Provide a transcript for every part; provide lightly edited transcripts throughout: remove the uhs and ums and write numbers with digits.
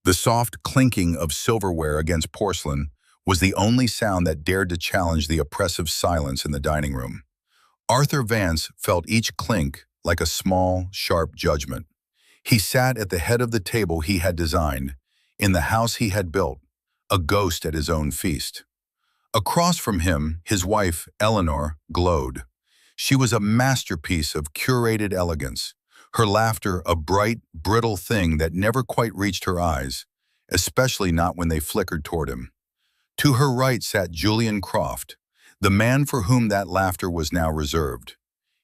The soft clinking of silverware against porcelain was the only sound that dared to challenge the oppressive silence in the dining room. Arthur Vance felt each clink like a small, sharp judgment. He sat at the head of the table he had designed, in the house he had built, a ghost at his own feast. Across from him, his wife, Eleanor, glowed. She was a masterpiece of curated elegance, her laughter a bright, brittle thing that never quite reached her eyes, especially not when they flickered toward him. To her right sat Julian Croft, the man for whom that laughter was now reserved.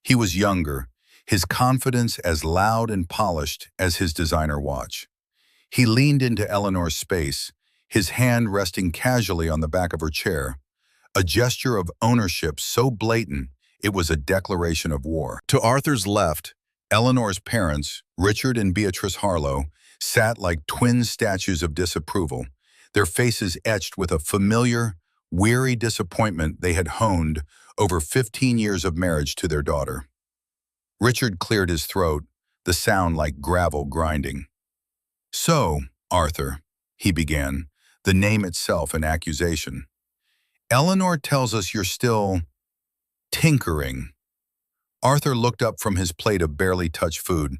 He was younger, his confidence as loud and polished as his designer watch. He leaned into Eleanor's space, his hand resting casually on the back of her chair, a gesture of ownership so blatant it was a declaration of war. To Arthur's left, Eleanor's parents, Richard and Beatrice Harlow, sat like twin statues of disapproval, their faces etched with a familiar, weary disappointment they had honed over 15 years of marriage to their daughter. Richard cleared his throat, the sound like gravel grinding. "So, Arthur," he began, the name itself an accusation. "Eleanor tells us you're still tinkering." Arthur looked up from his plate of barely touched food.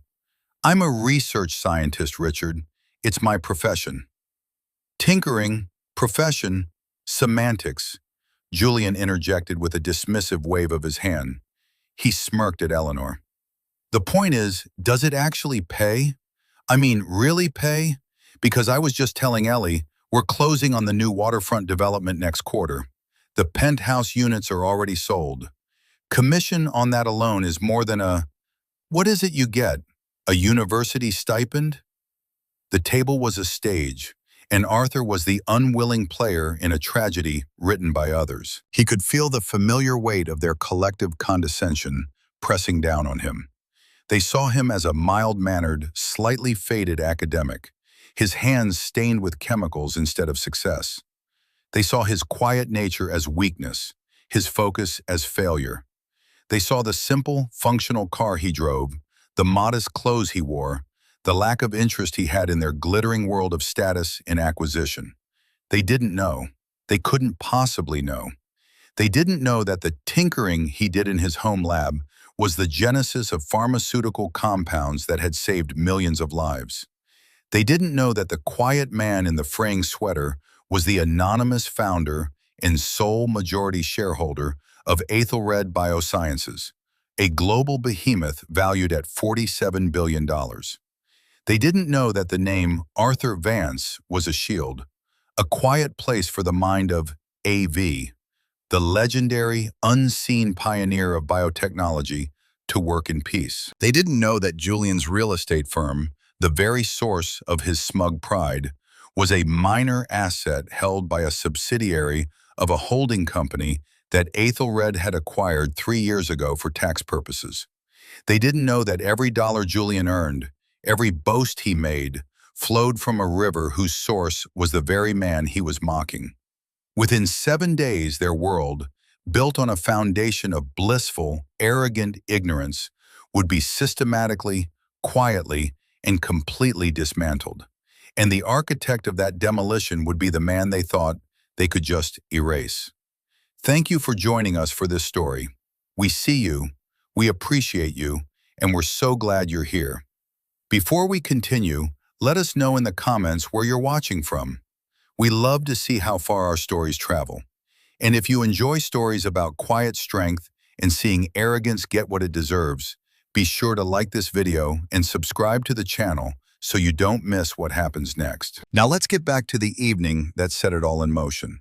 "I'm a research scientist, Richard. It's my profession." "Tinkering, profession, semantics," Julian interjected with a dismissive wave of his hand. He smirked at Eleanor. "The point is, does it actually pay? I mean, really pay? Because I was just telling Ellie, we're closing on the new waterfront development next quarter. The penthouse units are already sold. Commission on that alone is more than what is it you get? A university stipend?" The table was a stage, and Arthur was the unwilling player in a tragedy written by others. He could feel the familiar weight of their collective condescension pressing down on him. They saw him as a mild-mannered, slightly faded academic, his hands stained with chemicals instead of success. They saw his quiet nature as weakness, his focus as failure. They saw the simple, functional car he drove, the modest clothes he wore, the lack of interest he had in their glittering world of status and acquisition. They didn't know. They couldn't possibly know. They didn't know that the tinkering he did in his home lab was the genesis of pharmaceutical compounds that had saved millions of lives. They didn't know that the quiet man in the fraying sweater was the anonymous founder and sole majority shareholder of Ethelred Biosciences, a global behemoth valued at $47 billion. They didn't know that the name Arthur Vance was a shield, a quiet place for the mind of A.V., the legendary, unseen pioneer of biotechnology, to work in peace. They didn't know that Julian's real estate firm, the very source of his smug pride, was a minor asset held by a subsidiary of a holding company that Ethelred had acquired 3 years ago for tax purposes. They didn't know that every dollar Julian earned, every boast he made, flowed from a river whose source was the very man he was mocking. Within 7 days, their world, built on a foundation of blissful, arrogant ignorance, would be systematically, quietly, and completely dismantled. And the architect of that demolition would be the man they thought they could just erase. Thank you for joining us for this story. We see you, we appreciate you, and we're so glad you're here. Before we continue, let us know in the comments where you're watching from. We love to see how far our stories travel. And if you enjoy stories about quiet strength and seeing arrogance get what it deserves, be sure to like this video and subscribe to the channel so you don't miss what happens next. Now let's get back to the evening that set it all in motion.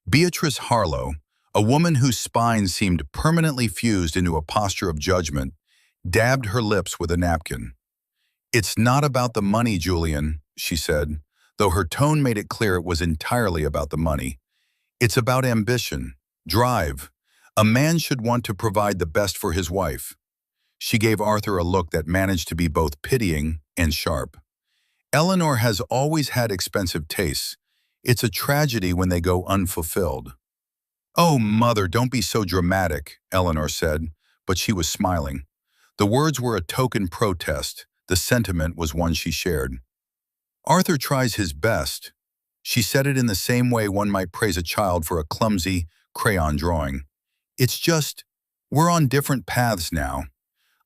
Beatrice Harlow, a woman whose spine seemed permanently fused into a posture of judgment, dabbed her lips with a napkin. "It's not about the money, Julian," she said, though her tone made it clear it was entirely about the money. "It's about ambition, drive. A man should want to provide the best for his wife." She gave Arthur a look that managed to be both pitying and sharp. "Eleanor has always had expensive tastes. It's a tragedy when they go unfulfilled." "Oh, Mother, don't be so dramatic," Eleanor said, but she was smiling. The words were a token protest. The sentiment was one she shared. Arthur tries his best. She said it in the same way one might praise a child for a clumsy crayon drawing. It's just, we're on different paths now.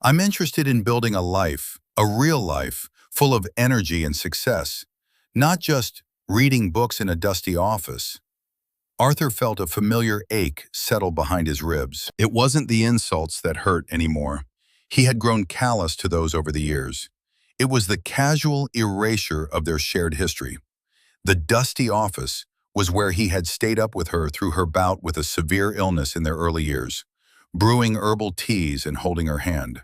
I'm interested in building a life, a real life, full of energy and success, not just reading books in a dusty office. Arthur felt a familiar ache settle behind his ribs. It wasn't the insults that hurt anymore. He had grown callous to those over the years. It was the casual erasure of their shared history. The dusty office was where he had stayed up with her through her bout with a severe illness in their early years, brewing herbal teas and holding her hand.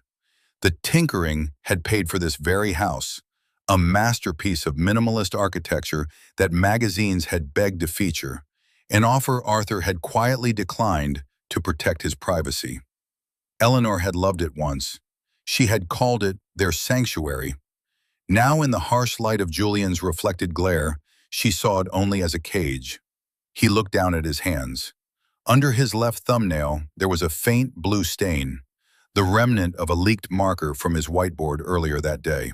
The tinkering had paid for this very house, a masterpiece of minimalist architecture that magazines had begged to feature, an offer Arthur had quietly declined to protect his privacy. Eleanor had loved it once. She had called it their sanctuary. Now, in the harsh light of Julian's reflected glare, she saw it only as a cage. He looked down at his hands. Under his left thumbnail, there was a faint blue stain, the remnant of a leaked marker from his whiteboard earlier that day.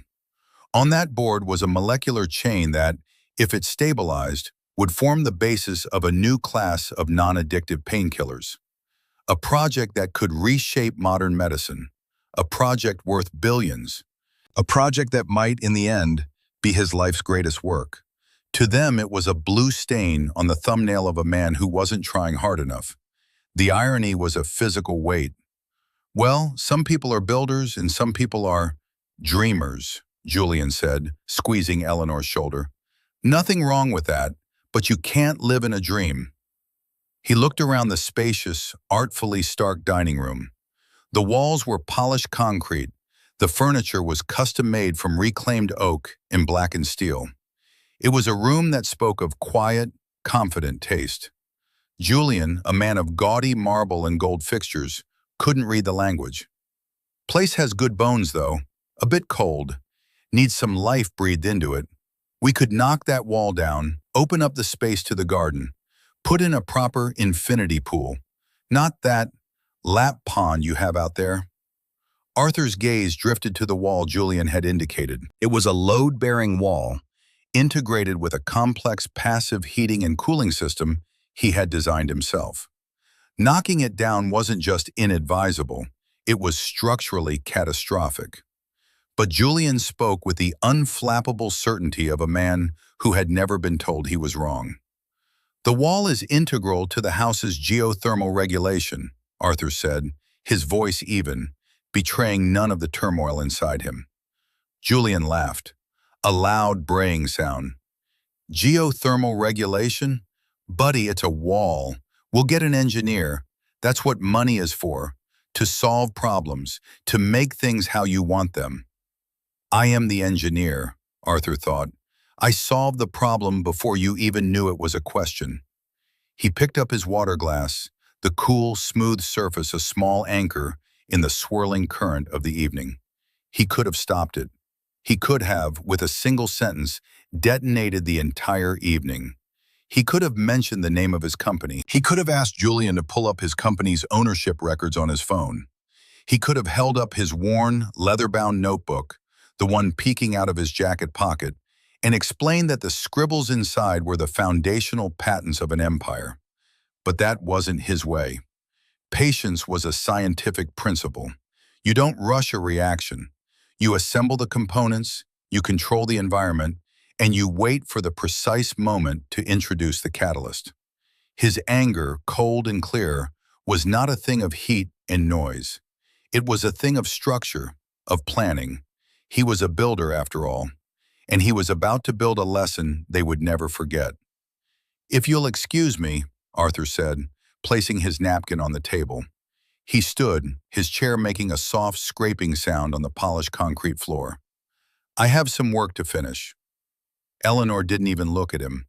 On that board was a molecular chain that, if it stabilized, would form the basis of a new class of non-addictive painkillers. A project that could reshape modern medicine. A project worth billions. A project that might, in the end, be his life's greatest work. To them, it was a blue stain on the thumbnail of a man who wasn't trying hard enough. The irony was a physical weight. Well, some people are builders and some people are dreamers, Julian said, squeezing Eleanor's shoulder. Nothing wrong with that, but you can't live in a dream. He looked around the spacious, artfully stark dining room. The walls were polished concrete. The furniture was custom-made from reclaimed oak and blackened steel. It was a room that spoke of quiet, confident taste. Julian, a man of gaudy marble and gold fixtures, couldn't read the language. Place has good bones, though. A bit cold. Needs some life breathed into it. We could knock that wall down, open up the space to the garden, put in a proper infinity pool. Not that lap pond you have out there. Arthur's gaze drifted to the wall Julian had indicated. It was a load-bearing wall, integrated with a complex passive heating and cooling system he had designed himself. Knocking it down wasn't just inadvisable, it was structurally catastrophic. But Julian spoke with the unflappable certainty of a man who had never been told he was wrong. The wall is integral to the house's geothermal regulation, Arthur said, his voice even, betraying none of the turmoil inside him. Julian laughed, a loud braying sound. Geothermal regulation? Buddy, it's a wall. We'll get an engineer. That's what money is for, to solve problems, to make things how you want them. I am the engineer, Arthur thought. I solved the problem before you even knew it was a question. He picked up his water glass, the cool, smooth surface a small anchor in the swirling current of the evening. He could have stopped it. He could have, with a single sentence, detonated the entire evening. He could have mentioned the name of his company. He could have asked Julian to pull up his company's ownership records on his phone. He could have held up his worn, leather-bound notebook, the one peeking out of his jacket pocket, and explained that the scribbles inside were the foundational patents of an empire. But that wasn't his way. Patience was a scientific principle. You don't rush a reaction. You assemble the components, you control the environment, and you wait for the precise moment to introduce the catalyst. His anger, cold and clear, was not a thing of heat and noise. It was a thing of structure, of planning. He was a builder, after all, and he was about to build a lesson they would never forget. If you'll excuse me, Arthur said, placing his napkin on the table. He stood, his chair making a soft scraping sound on the polished concrete floor. I have some work to finish. Eleanor didn't even look at him.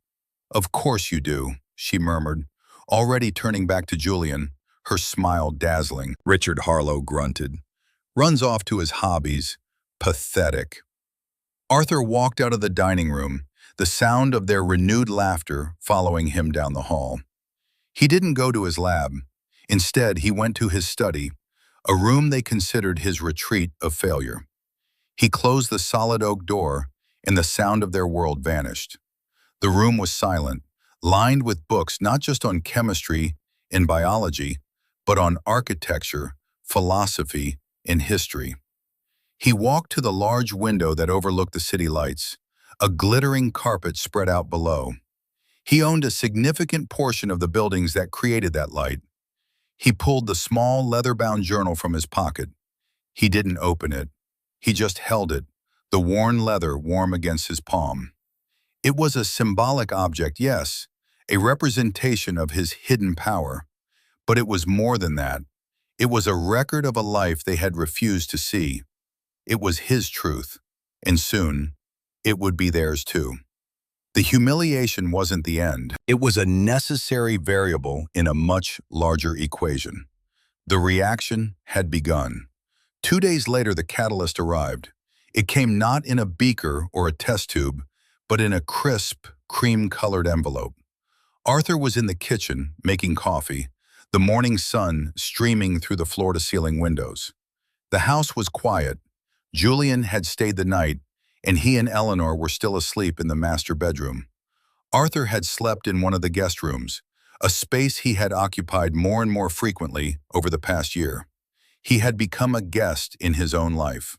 Of course you do, she murmured, already turning back to Julian, her smile dazzling. Richard Harlow grunted. Runs off to his hobbies. Pathetic. Arthur walked out of the dining room, the sound of their renewed laughter following him down the hall. He didn't go to his lab. Instead, he went to his study, a room they considered his retreat of failure. He closed the solid oak door and the sound of their world vanished. The room was silent, lined with books not just on chemistry and biology, but on architecture, philosophy, and history. He walked to the large window that overlooked the city lights. A glittering carpet spread out below. He owned a significant portion of the buildings that created that light. He pulled the small leather-bound journal from his pocket. He didn't open it. He just held it, the worn leather warm against his palm. It was a symbolic object, yes, a representation of his hidden power. But it was more than that. It was a record of a life they had refused to see. It was his truth, and soon, it would be theirs too. The humiliation wasn't the end. It was a necessary variable in a much larger equation. The reaction had begun. 2 days later, the catalyst arrived. It came not in a beaker or a test tube, but in a crisp, cream-colored envelope. Arthur was in the kitchen, making coffee, the morning sun streaming through the floor-to-ceiling windows. The house was quiet. Julian had stayed the night, and he and Eleanor were still asleep in the master bedroom. Arthur had slept in one of the guest rooms, a space he had occupied more and more frequently over the past year. He had become a guest in his own life.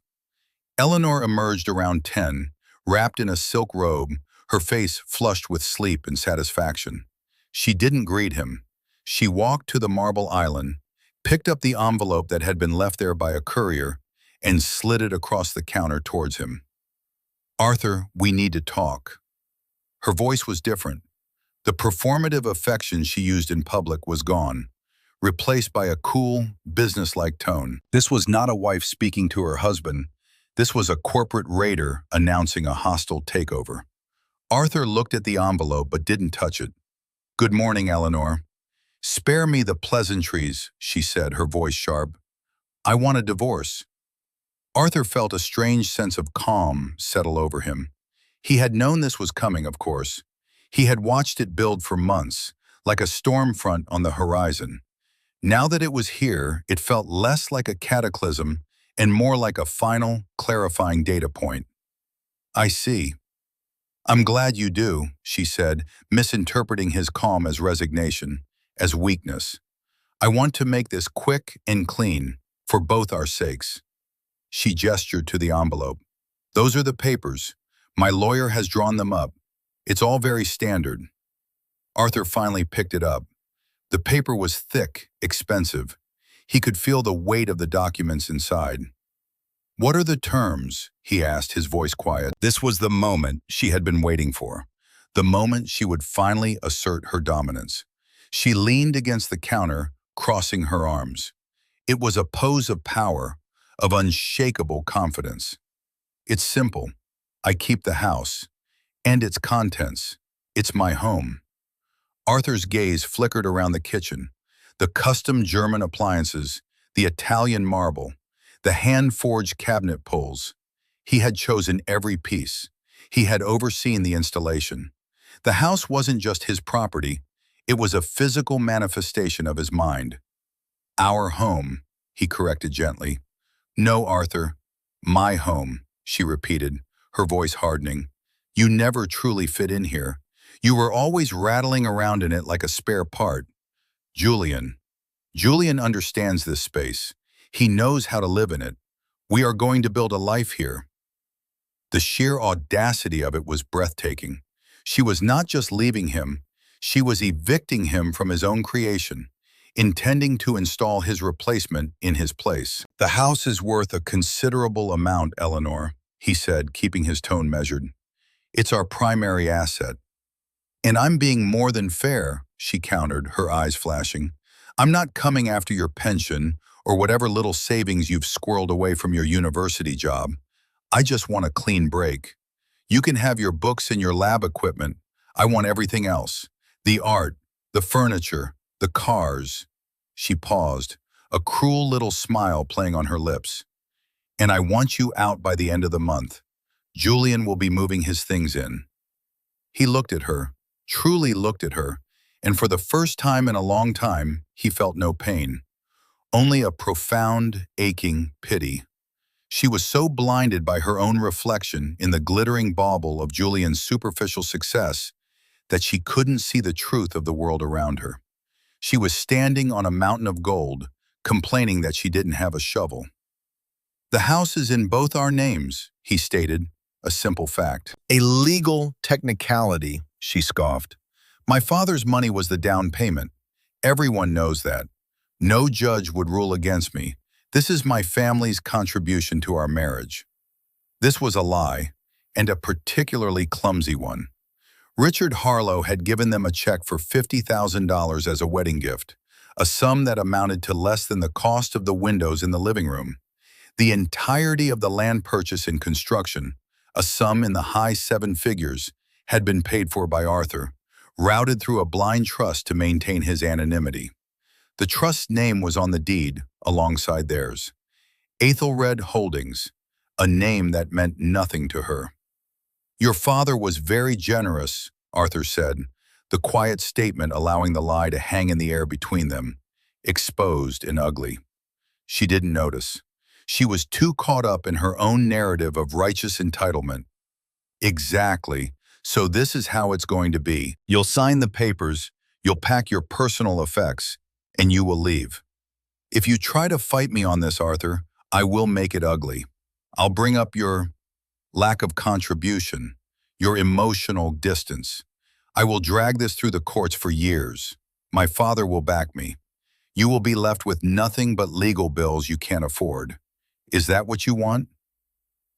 Eleanor emerged around 10, wrapped in a silk robe, her face flushed with sleep and satisfaction. She didn't greet him. She walked to the marble island, picked up the envelope that had been left there by a courier, and slid it across the counter towards him. "Arthur, we need to talk." Her voice was different. The performative affection she used in public was gone, replaced by a cool, businesslike tone. This was not a wife speaking to her husband. This was a corporate raider announcing a hostile takeover. Arthur looked at the envelope but didn't touch it. "Good morning, Eleanor." "Spare me the pleasantries," she said, her voice sharp. "I want a divorce." Arthur felt a strange sense of calm settle over him. He had known this was coming, of course. He had watched it build for months, like a storm front on the horizon. Now that it was here, it felt less like a cataclysm and more like a final, clarifying data point. "I see." "I'm glad you do," she said, misinterpreting his calm as resignation, as weakness. "I want to make this quick and clean, for both our sakes." She gestured to the envelope. "Those are the papers. My lawyer has drawn them up. It's all very standard." Arthur finally picked it up. The paper was thick, expensive. He could feel the weight of the documents inside. "What are the terms?" he asked, his voice quiet. This was the moment she had been waiting for. The moment she would finally assert her dominance. She leaned against the counter, crossing her arms. It was a pose of power, of unshakable confidence. "It's simple. I keep the house. And its contents. It's my home." Arthur's gaze flickered around the kitchen. The custom German appliances, the Italian marble, the hand-forged cabinet pulls. He had chosen every piece. He had overseen the installation. The house wasn't just his property. It was a physical manifestation of his mind. "Our home," he corrected gently. "No, Arthur. My home," she repeated, her voice hardening. "You never truly fit in here. You were always rattling around in it like a spare part." Julian. Julian understands this space. He knows how to live in it. We are going to build a life here." The sheer audacity of it was breathtaking. She was not just leaving him, she was evicting him from his own creation, intending to install his replacement in his place. "The house is worth a considerable amount, Eleanor," he said, keeping his tone measured. "It's our primary asset." "And I'm being more than fair," she countered, her eyes flashing. "I'm not coming after your pension or whatever little savings you've squirreled away from your university job. I just want a clean break. You can have your books and your lab equipment. I want everything else. The art, the furniture, the cars." She paused, a cruel little smile playing on her lips. "And I want you out by the end of the month. Julian will be moving his things in." He looked at her, truly looked at her, and for the first time in a long time, he felt no pain. Only a profound, aching pity. She was so blinded by her own reflection in the glittering bauble of Julian's superficial success that she couldn't see the truth of the world around her. She was standing on a mountain of gold, complaining that she didn't have a shovel. "The house is in both our names," he stated, a simple fact. "A legal technicality," she scoffed. "My father's money was the down payment. Everyone knows that. No judge would rule against me. This is my family's contribution to our marriage." This was a lie, and a particularly clumsy one. Richard Harlow had given them a check for $50,000 as a wedding gift, a sum that amounted to less than the cost of the windows in the living room. The entirety of the land purchase and construction, a sum in the high seven figures, had been paid for by Arthur, routed through a blind trust to maintain his anonymity. The trust's name was on the deed, alongside theirs. Aethelred Holdings, a name that meant nothing to her. "Your father was very generous," Arthur said, the quiet statement allowing the lie to hang in the air between them, exposed and ugly. She didn't notice. She was too caught up in her own narrative of righteous entitlement. "Exactly. So this is how it's going to be. You'll sign the papers, you'll pack your personal effects, and you will leave. If you try to fight me on this, Arthur, I will make it ugly. I'll bring up your lack of contribution, your emotional distance. I will drag this through the courts for years. My father will back me. You will be left with nothing but legal bills you can't afford. Is that what you want?"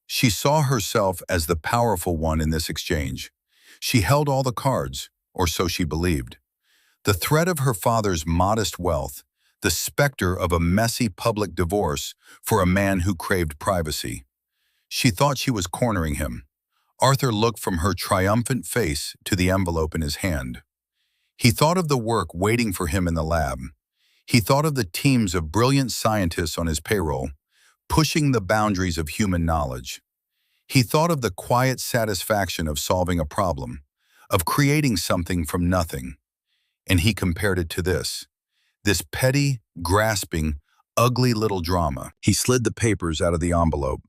She saw herself as the powerful one in this exchange. She held all the cards, or so she believed. The threat of her father's modest wealth, the specter of a messy public divorce for a man who craved privacy. She thought she was cornering him. Arthur looked from her triumphant face to the envelope in his hand. He thought of the work waiting for him in the lab. He thought of the teams of brilliant scientists on his payroll, pushing the boundaries of human knowledge. He thought of the quiet satisfaction of solving a problem, of creating something from nothing. And he compared it to this petty, grasping, ugly little drama. He slid the papers out of the envelope.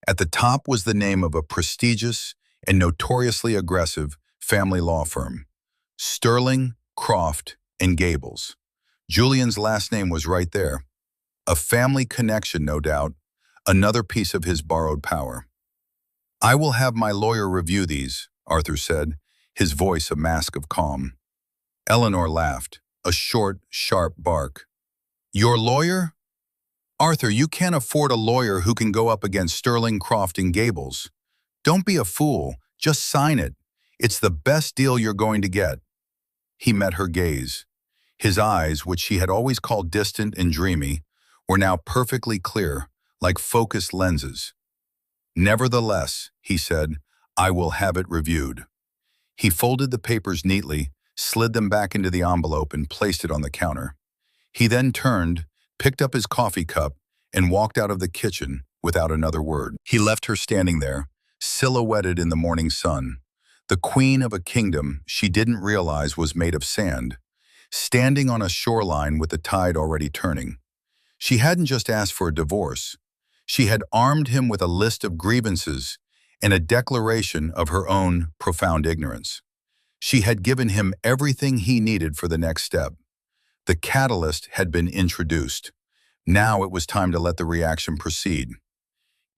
At the top was the name of a prestigious and notoriously aggressive family law firm, Sterling, Croft, and Gables. Julian's last name was right there. A family connection, no doubt, another piece of his borrowed power. "I will have my lawyer review these," Arthur said, his voice a mask of calm. Eleanor laughed, a short, sharp bark. "Your lawyer? Arthur, you can't afford a lawyer who can go up against Sterling, Croft, and Gables. Don't be a fool, just sign it. It's the best deal you're going to get." He met her gaze. His eyes, which she had always called distant and dreamy, were now perfectly clear, like focused lenses. "Nevertheless," he said, "I will have it reviewed." He folded the papers neatly, slid them back into the envelope, and placed it on the counter. He then turned, picked up his coffee cup, and walked out of the kitchen without another word. He left her standing there, silhouetted in the morning sun, the queen of a kingdom she didn't realize was made of sand, standing on a shoreline with the tide already turning. She hadn't just asked for a divorce. She had armed him with a list of grievances and a declaration of her own profound ignorance. She had given him everything he needed for the next step. The catalyst had been introduced. Now it was time to let the reaction proceed.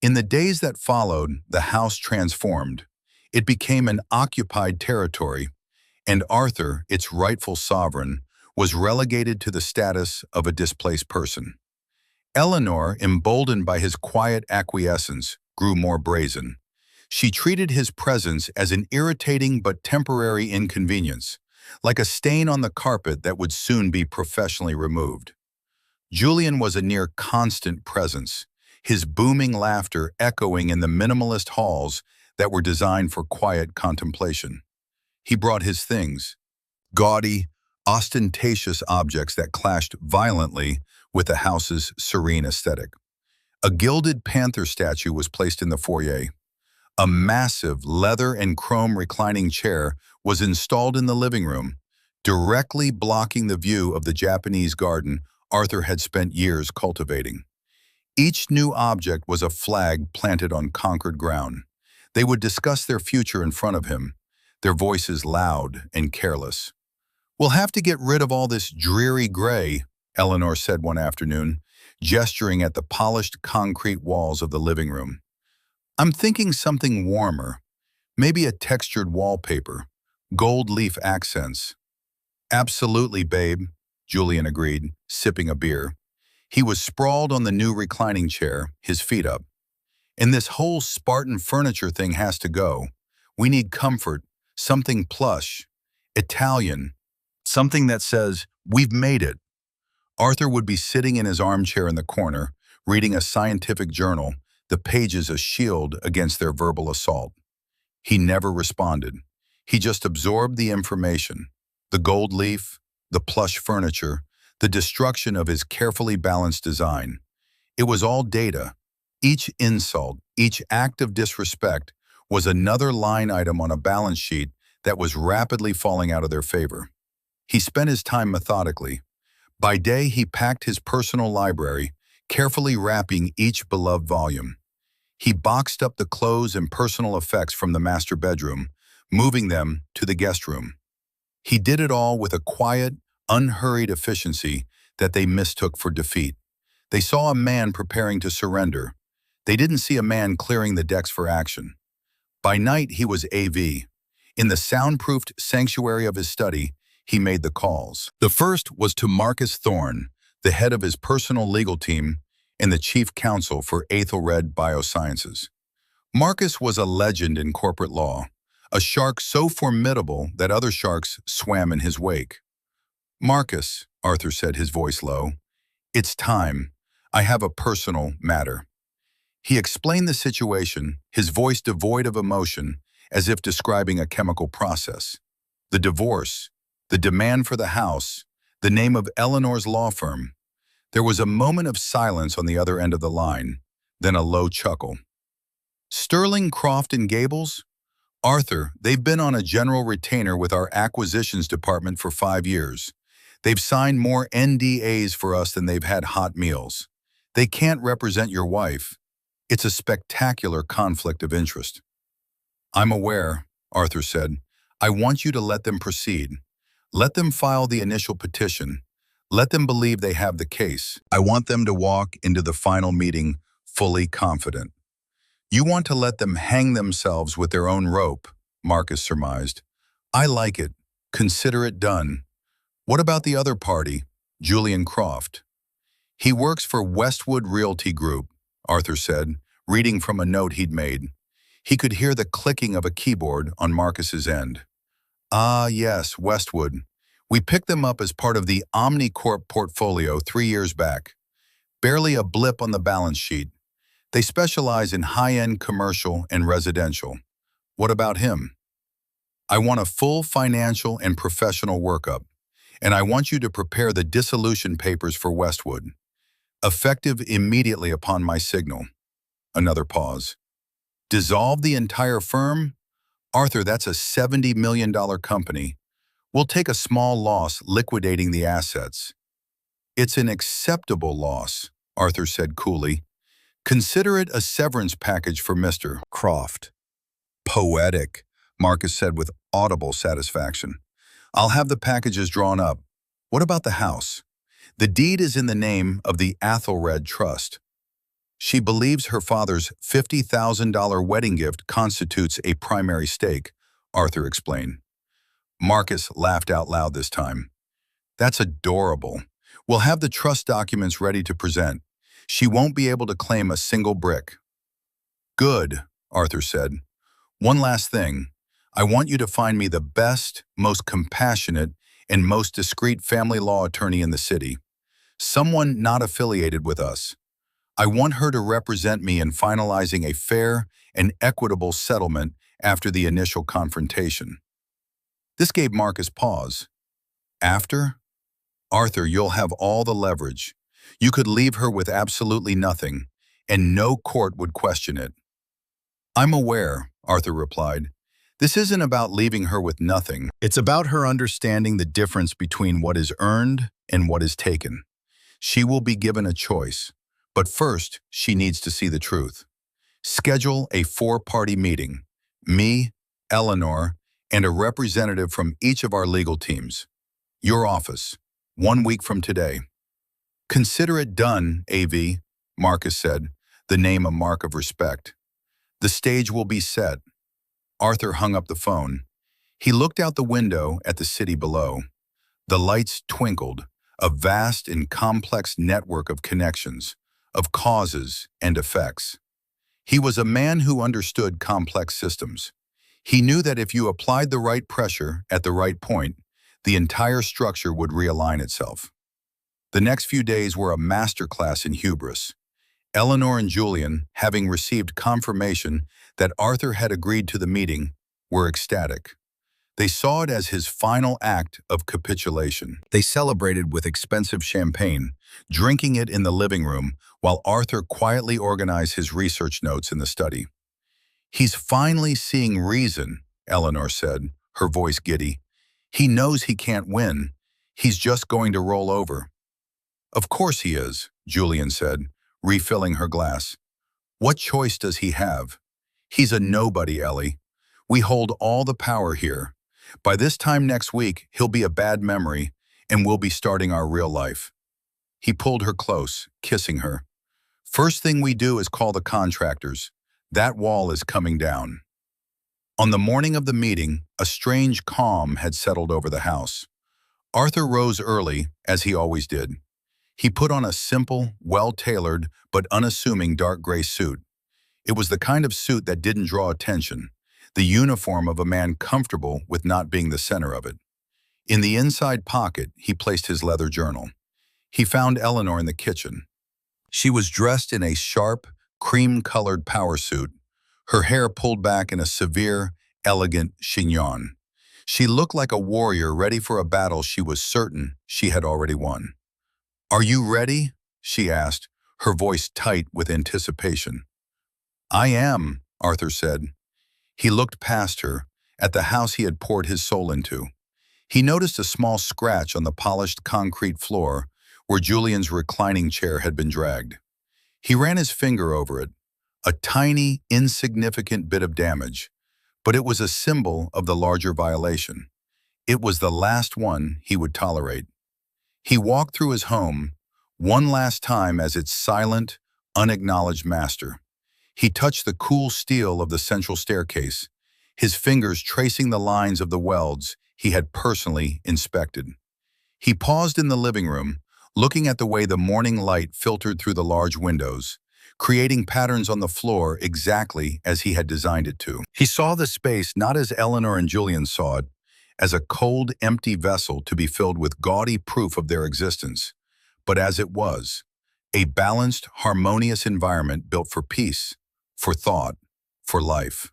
In the days that followed, the house transformed. It became an occupied territory, and Arthur, its rightful sovereign, was relegated to the status of a displaced person. Eleanor, emboldened by his quiet acquiescence, grew more brazen. She treated his presence as an irritating but temporary inconvenience, like a stain on the carpet that would soon be professionally removed. Julian was a near constant presence, his booming laughter echoing in the minimalist halls that were designed for quiet contemplation. He brought his things, gaudy, ostentatious objects that clashed violently with the house's serene aesthetic. A gilded panther statue was placed in the foyer. A massive leather and chrome reclining chair was installed in the living room, directly blocking the view of the Japanese garden Arthur had spent years cultivating. Each new object was a flag planted on conquered ground. They would discuss their future in front of him, their voices loud and careless. "We'll have to get rid of all this dreary gray," Eleanor said one afternoon, gesturing at the polished concrete walls of the living room. "I'm thinking something warmer, maybe a textured wallpaper, gold leaf accents." "Absolutely, babe," Julian agreed, sipping a beer. He was sprawled on the new reclining chair, his feet up. "And this whole Spartan furniture thing has to go. We need comfort, something plush, Italian, something that says, 'We've made it.'" Arthur would be sitting in his armchair in the corner, reading a scientific journal, the pages a shield against their verbal assault. He never responded. He just absorbed the information, the gold leaf, the plush furniture, the destruction of his carefully balanced design. It was all data. Each insult, each act of disrespect was another line item on a balance sheet that was rapidly falling out of their favor. He spent his time methodically. By day, he packed his personal library, carefully wrapping each beloved volume. He boxed up the clothes and personal effects from the master bedroom, moving them to the guest room. He did it all with a quiet, unhurried efficiency that they mistook for defeat. They saw a man preparing to surrender. They didn't see a man clearing the decks for action. By night, he was AV. In the soundproofed sanctuary of his study, he made the calls. The first was to Marcus Thorne, the head of his personal legal team and the chief counsel for Ethelred Biosciences. Marcus was a legend in corporate law, a shark so formidable that other sharks swam in his wake. "Marcus," Arthur said, his voice low, "it's time. I have a personal matter." He explained the situation, his voice devoid of emotion, as if describing a chemical process. The divorce, the demand for the house, the name of Eleanor's law firm. There was a moment of silence on the other end of the line, then a low chuckle. "Sterling, Croft and Gables? Arthur, they've been on a general retainer with our acquisitions department for 5 years. They've signed more NDAs for us than they've had hot meals. They can't represent your wife. It's a spectacular conflict of interest." "I'm aware," Arthur said. "I want you to let them proceed. Let them file the initial petition. Let them believe they have the case. I want them to walk into the final meeting fully confident." "You want to let them hang themselves with their own rope," Marcus surmised. "I like it. Consider it done. What about the other party, Julian Croft?" "He works for Westwood Realty Group," Arthur said, reading from a note he'd made. He could hear the clicking of a keyboard on Marcus's end. "Ah, yes, Westwood. We picked them up as part of the OmniCorp portfolio 3 years back. Barely a blip on the balance sheet. They specialize in high-end commercial and residential. What about him?" "I want a full financial and professional workup, and I want you to prepare the dissolution papers for Westwood. Effective immediately upon my signal." Another pause. "Dissolve the entire firm? Arthur, that's a $70 million company. We'll take a small loss liquidating the assets." "It's an acceptable loss," Arthur said coolly. "Consider it a severance package for Mr. Croft." "Poetic," Marcus said with audible satisfaction. "I'll have the packages drawn up. What about the house? The deed is in the name of the Ethelred Trust. She believes her father's $50,000 wedding gift constitutes a primary stake," Arthur explained. Marcus laughed out loud this time. "That's adorable. We'll have the trust documents ready to present. She won't be able to claim a single brick." "Good," Arthur said. "One last thing. I want you to find me the best, most compassionate, and most discreet family law attorney in the city. Someone not affiliated with us. I want her to represent me in finalizing a fair and equitable settlement after the initial confrontation." This gave Marcus pause. "After? Arthur, you'll have all the leverage. You could leave her with absolutely nothing, and no court would question it." "I'm aware," Arthur replied. "This isn't about leaving her with nothing. It's about her understanding the difference between what is earned and what is taken. She will be given a choice. But first, she needs to see the truth. Schedule a 4-party meeting. Me, Eleanor, and a representative from each of our legal teams. Your office. 1 week from today. Consider it done, AV, Marcus said, the name a mark of respect. The stage will be set. Arthur hung up the phone. He looked out the window at the city below. The lights twinkled, a vast and complex network of connections, of causes and effects. He was a man who understood complex systems. He knew that if you applied the right pressure at the right point, the entire structure would realign itself. The next few days were a masterclass in hubris. Eleanor and Julian, having received confirmation that Arthur had agreed to the meeting, were ecstatic. They saw it as his final act of capitulation. They celebrated with expensive champagne, drinking it in the living room while Arthur quietly organized his research notes in the study. "He's finally seeing reason," Eleanor said, her voice giddy. "He knows he can't win. He's just going to roll over." "Of course he is," Julian said, refilling her glass. "What choice does he have? He's a nobody, Ellie. We hold all the power here. By this time next week, he'll be a bad memory, and we'll be starting our real life." He pulled her close, kissing her. "First thing we do is call the contractors. That wall is coming down." On the morning of the meeting, a strange calm had settled over the house. Arthur rose early, as he always did. He put on a simple, well-tailored, but unassuming dark gray suit. It was the kind of suit that didn't draw attention, the uniform of a man comfortable with not being the center of it. In the inside pocket, he placed his leather journal. He found Eleanor in the kitchen. She was dressed in a sharp, cream-colored power suit, her hair pulled back in a severe, elegant chignon. She looked like a warrior ready for a battle she was certain she had already won. "Are you ready?" she asked, her voice tight with anticipation. "I am," Arthur said. He looked past her, at the house he had poured his soul into. He noticed a small scratch on the polished concrete floor where Julian's reclining chair had been dragged. He ran his finger over it, a tiny, insignificant bit of damage, but it was a symbol of the larger violation. It was the last one he would tolerate. He walked through his home, one last time as its silent, unacknowledged master. He touched the cool steel of the central staircase, his fingers tracing the lines of the welds he had personally inspected. He paused in the living room, looking at the way the morning light filtered through the large windows, creating patterns on the floor exactly as he had designed it to. He saw the space not as Eleanor and Julian saw it, as a cold, empty vessel to be filled with gaudy proof of their existence, but as it was, a balanced, harmonious environment built for peace, for thought, for life.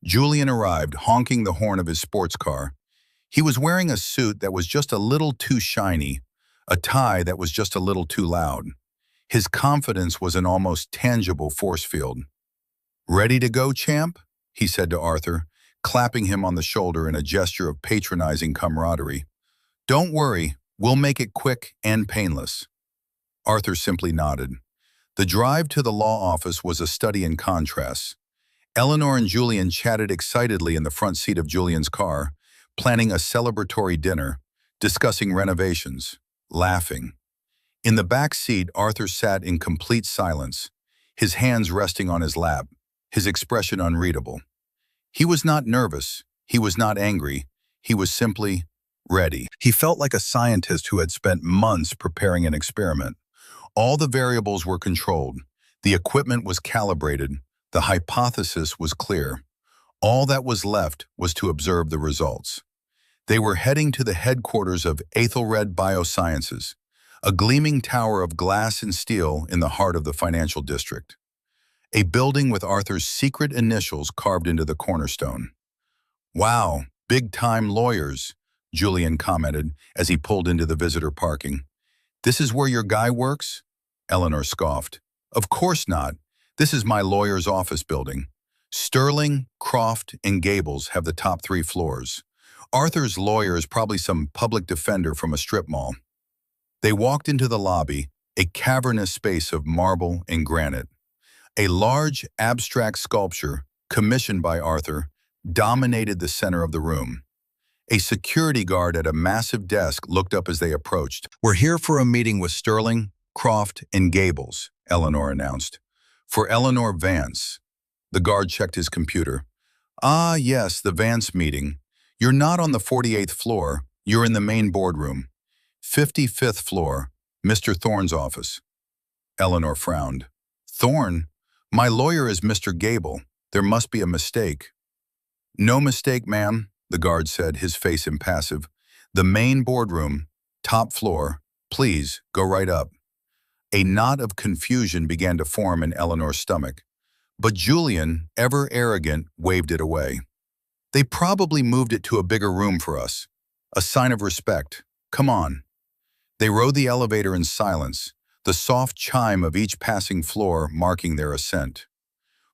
Julian arrived, honking the horn of his sports car. He was wearing a suit that was just a little too shiny, a tie that was just a little too loud. His confidence was an almost tangible force field. "Ready to go, champ?" he said to Arthur, clapping him on the shoulder in a gesture of patronizing camaraderie. "Don't worry, we'll make it quick and painless." Arthur simply nodded. The drive to the law office was a study in contrasts. Eleanor and Julian chatted excitedly in the front seat of Julian's car, planning a celebratory dinner, discussing renovations, laughing. In the back seat, Arthur sat in complete silence, his hands resting on his lap, his expression unreadable. He was not nervous, he was not angry, he was simply ready. He felt like a scientist who had spent months preparing an experiment. All the variables were controlled, the equipment was calibrated, the hypothesis was clear. All that was left was to observe the results. They were heading to the headquarters of Ethelred Biosciences, a gleaming tower of glass and steel in the heart of the financial district. A building with Arthur's secret initials carved into the cornerstone. "Wow, big-time lawyers," Julian commented as he pulled into the visitor parking. "This is where your guy works?" Eleanor scoffed. "Of course not. This is my lawyer's office building. Sterling, Croft, and Gables have the top 3 floors. Arthur's lawyer is probably some public defender from a strip mall." They walked into the lobby, a cavernous space of marble and granite. A large, abstract sculpture, commissioned by Arthur, dominated the center of the room. A security guard at a massive desk looked up as they approached. "We're here for a meeting with Sterling, Croft, and Gables," Eleanor announced. "For Eleanor Vance." The guard checked his computer. "Ah, yes, the Vance meeting. You're not on the 48th floor. You're in the main boardroom. 55th floor, Mr. Thorne's office." Eleanor frowned. "Thorne? My lawyer is Mr. Gable. There must be a mistake." "No mistake, ma'am," the guard said, his face impassive. "The main boardroom, top floor. Please, go right up." A knot of confusion began to form in Eleanor's stomach. But Julian, ever arrogant, waved it away. "They probably moved it to a bigger room for us. A sign of respect. Come on." They rode the elevator in silence, the soft chime of each passing floor marking their ascent.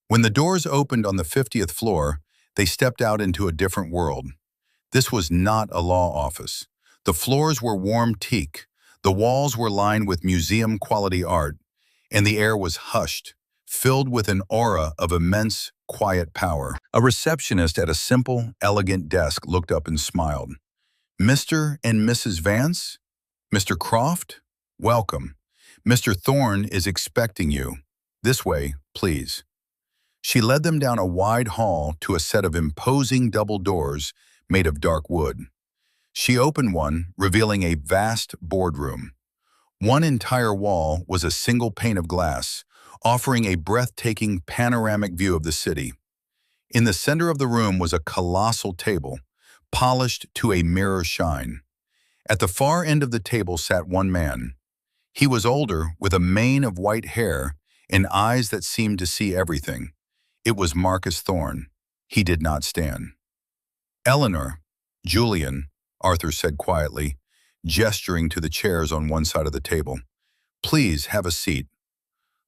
When the doors opened on the 50th floor, they stepped out into a different world. This was not a law office. The floors were warm teak, the walls were lined with museum-quality art, and the air was hushed, filled with an aura of immense, quiet power. A receptionist at a simple, elegant desk looked up and smiled. "Mr. and Mrs. Vance? Mr. Croft? Welcome. Mr. Thorne is expecting you. This way, please." She led them down a wide hall to a set of imposing double doors made of dark wood. She opened one, revealing a vast boardroom. One entire wall was a single pane of glass, offering a breathtaking panoramic view of the city. In the center of the room was a colossal table, polished to a mirror shine. At the far end of the table sat one man. He was older, with a mane of white hair and eyes that seemed to see everything. It was Marcus Thorne. He did not stand. "Eleanor, Julian," Arthur said quietly, gesturing to the chairs on one side of the table. "Please have a seat."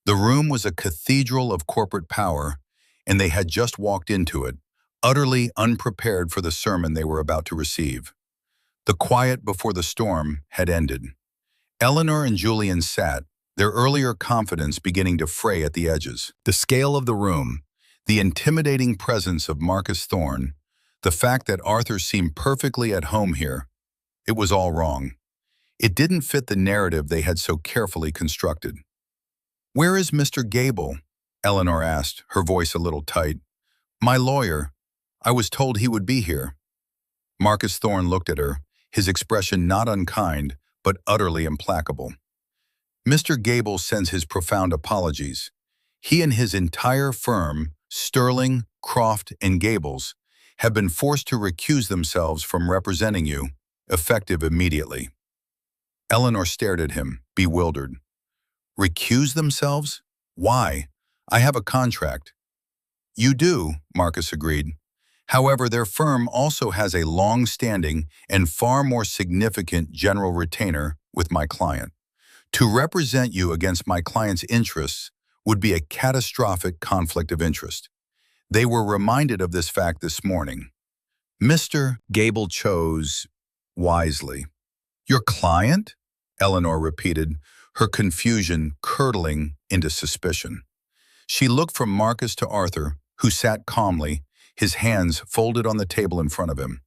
The room was a cathedral of corporate power, and they had just walked into it, utterly unprepared for the sermon they were about to receive. The quiet before the storm had ended. Eleanor and Julian sat, their earlier confidence beginning to fray at the edges. The scale of the room, the intimidating presence of Marcus Thorne, the fact that Arthur seemed perfectly at home here, it was all wrong. It didn't fit the narrative they had so carefully constructed. "Where is Mr. Gable?" Eleanor asked, her voice a little tight. "My lawyer. I was told he would be here." Marcus Thorne looked at her, his expression not unkind, but utterly implacable. "Mr. Gable sends his profound apologies. He and his entire firm, Sterling, Croft, and Gables, have been forced to recuse themselves from representing you, effective immediately." Eleanor stared at him, bewildered. "Recuse themselves? Why? I have a contract." "You do," Marcus agreed. "However, their firm also has a long-standing and far more significant general retainer with my client. To represent you against my client's interests would be a catastrophic conflict of interest. They were reminded of this fact this morning." Mr. Gable chose wisely. "Your client?" Eleanor repeated, her confusion curdling into suspicion. She looked from Marcus to Arthur, who sat calmly, his hands folded on the table in front of him.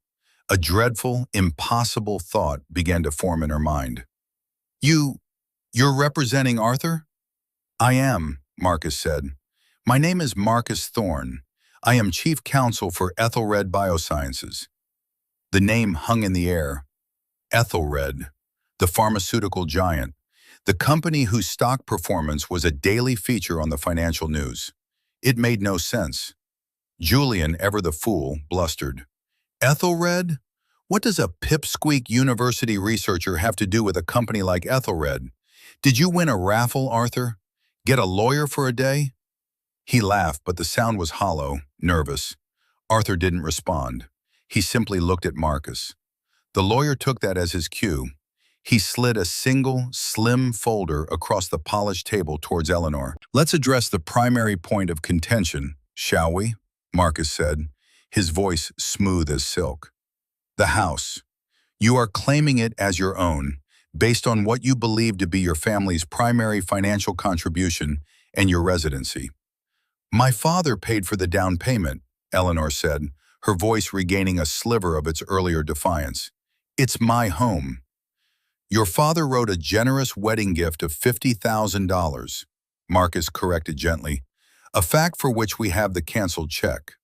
A dreadful, impossible thought began to form in her mind. You're representing Arthur?" "I am," Marcus said. "My name is Marcus Thorne. I am Chief Counsel for Ethelred Biosciences." The name hung in the air. Ethelred, the pharmaceutical giant, the company whose stock performance was a daily feature on the financial news. It made no sense. Julian, ever the fool, blustered. "Ethelred? What does a pipsqueak university researcher have to do with a company like Ethelred? Did you win a raffle, Arthur? Get a lawyer for a day?" He laughed, but the sound was hollow, nervous. Arthur didn't respond. He simply looked at Marcus. The lawyer took that as his cue. He slid a single, slim folder across the polished table towards Eleanor. "Let's address the primary point of contention, shall we?" Marcus said, his voice smooth as silk. "The house. You are claiming it as your own, based on what you believe to be your family's primary financial contribution and your residency. My father paid for the down payment, Eleanor said, her voice regaining a sliver of its earlier defiance. It's my home. Your father wrote a generous wedding gift of $50,000, Marcus corrected gently, a fact for which we have the canceled check.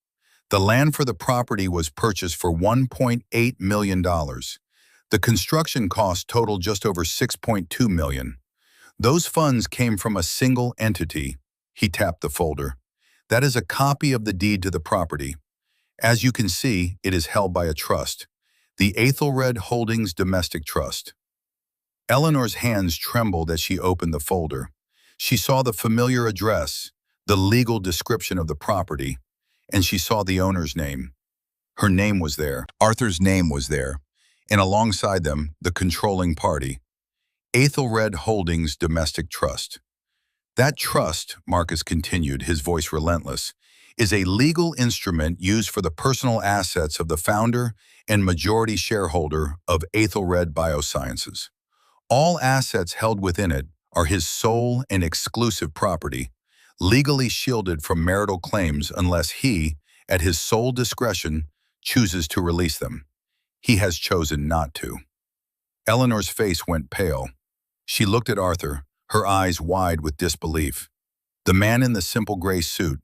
The land for the property was purchased for $1.8 million. The construction cost totaled just over $6.2 million. Those funds came from a single entity. He tapped the folder. That is a copy of the deed to the property. As you can see, it is held by a trust, the Ethelred Holdings Domestic Trust. Eleanor's hands trembled as she opened the folder. She saw the familiar address, the legal description of the property, and she saw the owner's name. Her name was there. Arthur's name was there. And alongside them, the controlling party, Ethelred Holdings Domestic Trust. That trust, Marcus continued, his voice relentless, is a legal instrument used for the personal assets of the founder and majority shareholder of Ethelred Biosciences. All assets held within it are his sole and exclusive property, legally shielded from marital claims unless he, at his sole discretion, chooses to release them. He has chosen not to. Eleanor's face went pale. She looked at Arthur, her eyes wide with disbelief. The man in the simple gray suit,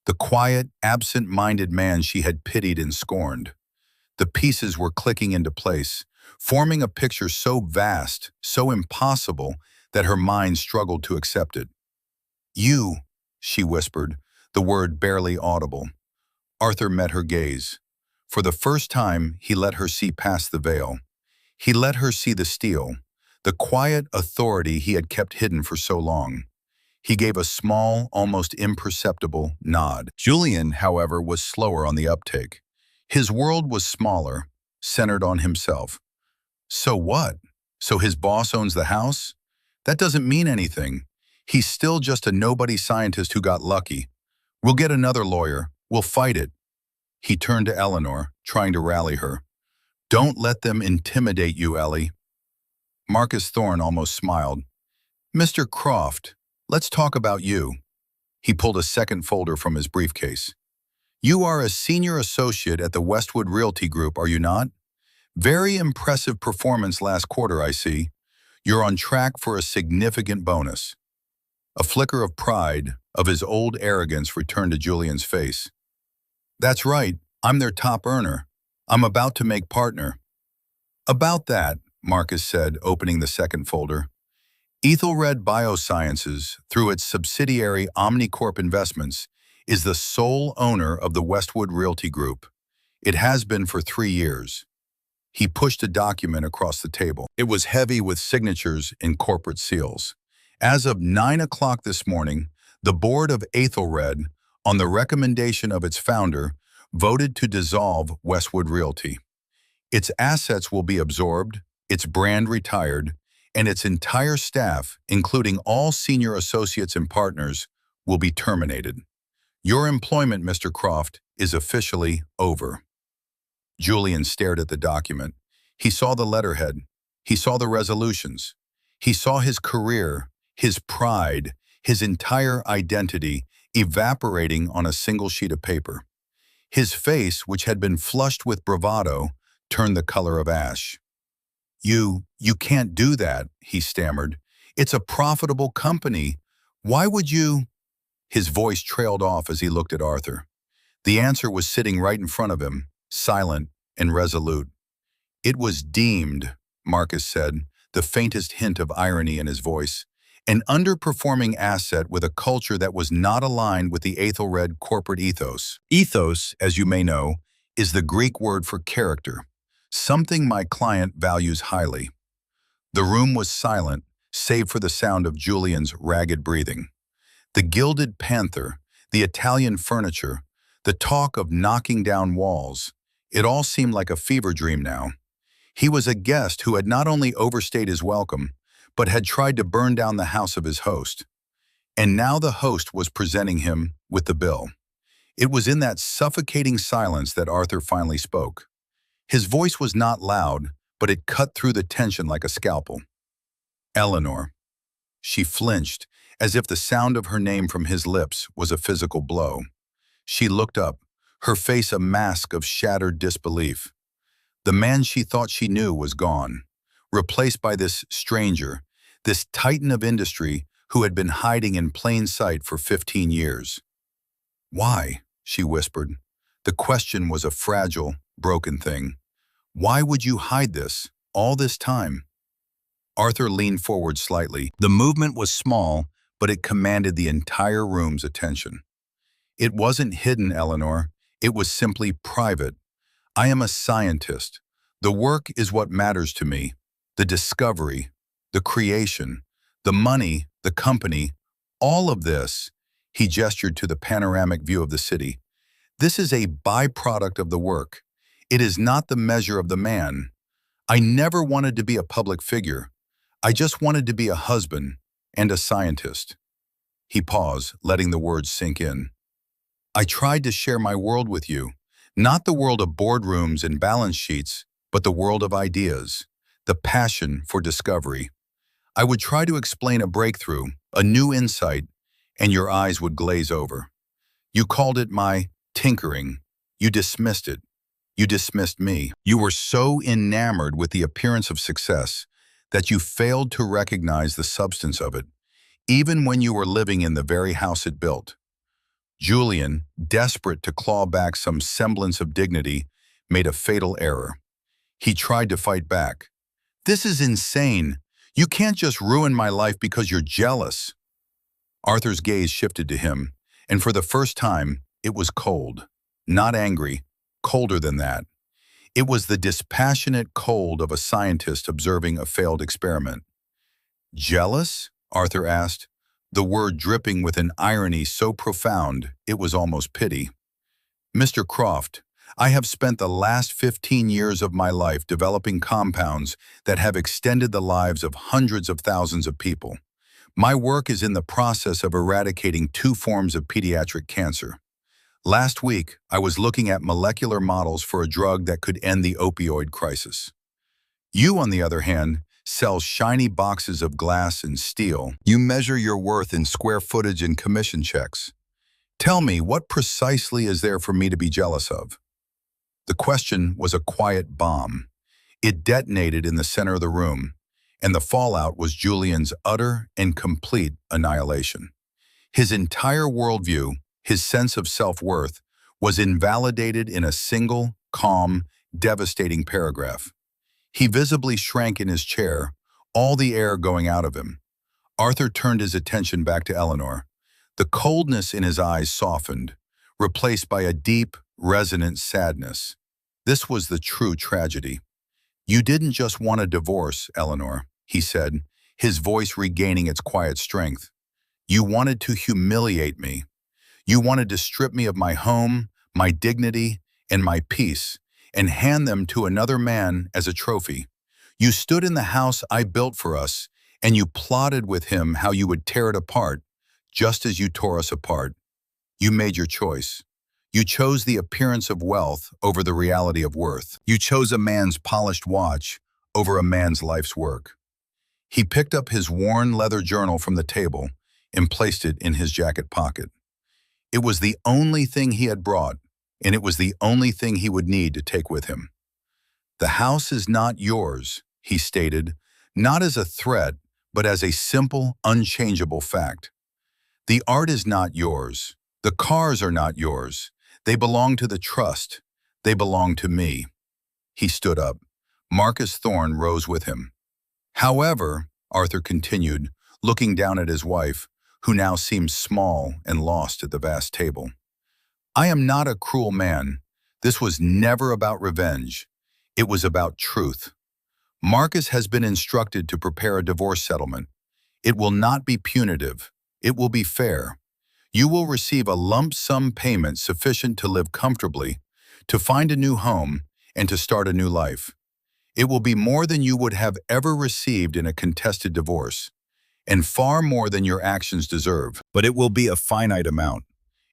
the quiet, absent-minded man she had pitied and scorned. The pieces were clicking into place, forming a picture so vast, so impossible, that her mind struggled to accept it. You, she whispered, the word barely audible. Arthur met her gaze. For the first time, he let her see past the veil. He let her see the steel, the quiet authority he had kept hidden for so long. He gave a small, almost imperceptible nod. Julian, however, was slower on the uptake. His world was smaller, centered on himself. So what? So his boss owns the house? That doesn't mean anything. He's still just a nobody scientist who got lucky. We'll get another lawyer. We'll fight it. He turned to Eleanor, trying to rally her. Don't let them intimidate you, Ellie. Marcus Thorne almost smiled. Mr. Croft, let's talk about you. He pulled a second folder from his briefcase. You are a senior associate at the Westwood Realty Group, are you not? Very impressive performance last quarter, I see. You're on track for a significant bonus. A flicker of pride, of his old arrogance, returned to Julian's face. That's right, I'm their top earner. I'm about to make partner. About that, Marcus said, opening the second folder. Ethelred Biosciences, through its subsidiary Omnicorp Investments, is the sole owner of the Westwood Realty Group. It has been for 3 years. He pushed a document across the table. It was heavy with signatures and corporate seals. As of 9 o'clock this morning, the board of Ethelred, on the recommendation of its founder, voted to dissolve Westwood Realty. Its assets will be absorbed, its brand retired, and its entire staff, including all senior associates and partners, will be terminated. Your employment, Mr. Croft, is officially over. Julian stared at the document. He saw the letterhead. He saw the resolutions. He saw his career, his pride, his entire identity evaporating on a single sheet of paper. His face, which had been flushed with bravado, turned the color of ash. You can't do that, he stammered. It's a profitable company. Why would you? His voice trailed off as he looked at Arthur. The answer was sitting right in front of him, silent and resolute. It was deemed, Marcus said, the faintest hint of irony in his voice, an underperforming asset with a culture that was not aligned with the Ethelred corporate ethos. Ethos, as you may know, is the Greek word for character, something my client values highly. The room was silent, save for the sound of Julian's ragged breathing. The gilded panther, the Italian furniture, the talk of knocking down walls, it all seemed like a fever dream now. He was a guest who had not only overstayed his welcome, but had tried to burn down the house of his host. And now the host was presenting him with the bill. It was in that suffocating silence that Arthur finally spoke. His voice was not loud, but it cut through the tension like a scalpel. Eleanor. She flinched, as if the sound of her name from his lips was a physical blow. She looked up, her face a mask of shattered disbelief. The man she thought she knew was gone, replaced by this stranger, this titan of industry who had been hiding in plain sight for 15 years. "Why?" she whispered. The question was a fragile, broken thing. "Why would you hide this, all this time?" Arthur leaned forward slightly. The movement was small, but it commanded the entire room's attention. "It wasn't hidden, Eleanor. It was simply private. I am a scientist. The work is what matters to me. The discovery, the creation, the money, the company, all of this," he gestured to the panoramic view of the city. "This is a byproduct of the work. It is not the measure of the man. I never wanted to be a public figure. I just wanted to be a husband and a scientist." He paused, letting the words sink in. "I tried to share my world with you, not the world of boardrooms and balance sheets, but the world of ideas, the passion for discovery. I would try to explain a breakthrough, a new insight, and your eyes would glaze over. You called it my tinkering. You dismissed it. You dismissed me. You were so enamored with the appearance of success that you failed to recognize the substance of it, even when you were living in the very house it built." Julian, desperate to claw back some semblance of dignity, made a fatal error. He tried to fight back. "This is insane. You can't just ruin my life because you're jealous." Arthur's gaze shifted to him, and for the first time, it was cold. Not angry, colder than that. It was the dispassionate cold of a scientist observing a failed experiment. "Jealous?" Arthur asked, the word dripping with an irony so profound it was almost pity. "Mr. Croft, I have spent the last 15 years of my life developing compounds that have extended the lives of hundreds of thousands of people. My work is in the process of eradicating 2 forms of pediatric cancer. Last week, I was looking at molecular models for a drug that could end the opioid crisis. You, on the other hand, sell shiny boxes of glass and steel. You measure your worth in square footage and commission checks. Tell me, what precisely is there for me to be jealous of?" The question was a quiet bomb. It detonated in the center of the room, and the fallout was Julian's utter and complete annihilation. His entire worldview, his sense of self-worth, was invalidated in a single, calm, devastating paragraph. He visibly shrank in his chair, all the air going out of him. Arthur turned his attention back to Eleanor. The coldness in his eyes softened, replaced by a deep, resonant sadness. This was the true tragedy. "You didn't just want a divorce, Eleanor," he said, his voice regaining its quiet strength. "You wanted to humiliate me. You wanted to strip me of my home, my dignity, and my peace, and hand them to another man as a trophy. You stood in the house I built for us, and you plotted with him how you would tear it apart, just as you tore us apart. You made your choice. You chose the appearance of wealth over the reality of worth. You chose a man's polished watch over a man's life's work." He picked up his worn leather journal from the table and placed it in his jacket pocket. It was the only thing he had brought, and it was the only thing he would need to take with him. "The house is not yours," he stated, not as a threat, but as a simple, unchangeable fact. "The art is not yours. The cars are not yours. They belong to the trust. They belong to me." He stood up. Marcus Thorne rose with him. "However," Arthur continued, looking down at his wife, who now seemed small and lost at the vast table, "I am not a cruel man. This was never about revenge. It was about truth. Marcus has been instructed to prepare a divorce settlement. It will not be punitive. It will be fair. You will receive a lump sum payment sufficient to live comfortably, to find a new home, and to start a new life. It will be more than you would have ever received in a contested divorce, and far more than your actions deserve, but it will be a finite amount.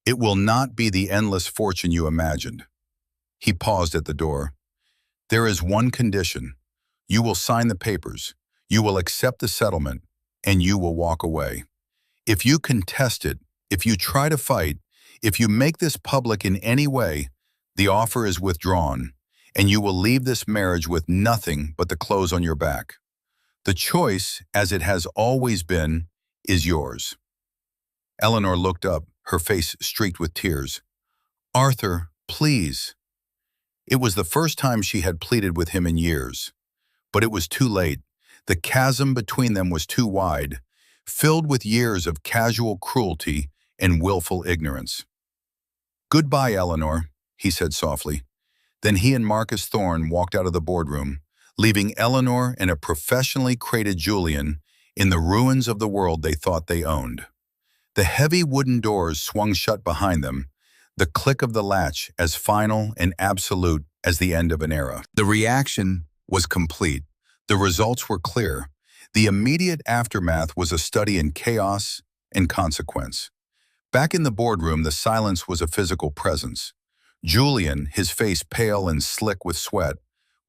It will not be the endless fortune you imagined." He paused at the door. "There is one condition. You will sign the papers. You will accept the settlement, and you will walk away. If you contest it, if you try to fight, if you make this public in any way, the offer is withdrawn, and you will leave this marriage with nothing but the clothes on your back. The choice, as it has always been, is yours." Eleanor looked up, her face streaked with tears. "Arthur, please." It was the first time she had pleaded with him in years. But it was too late. The chasm between them was too wide, filled with years of casual cruelty and willful ignorance. "Goodbye, Eleanor," he said softly. Then he and Marcus Thorne walked out of the boardroom, leaving Eleanor and a professionally created Julian in the ruins of the world they thought they owned. The heavy wooden doors swung shut behind them, the click of the latch as final and absolute as the end of an era. The reaction was complete. The results were clear. The immediate aftermath was a study in chaos and consequence. Back in the boardroom, the silence was a physical presence. Julian, his face pale and slick with sweat,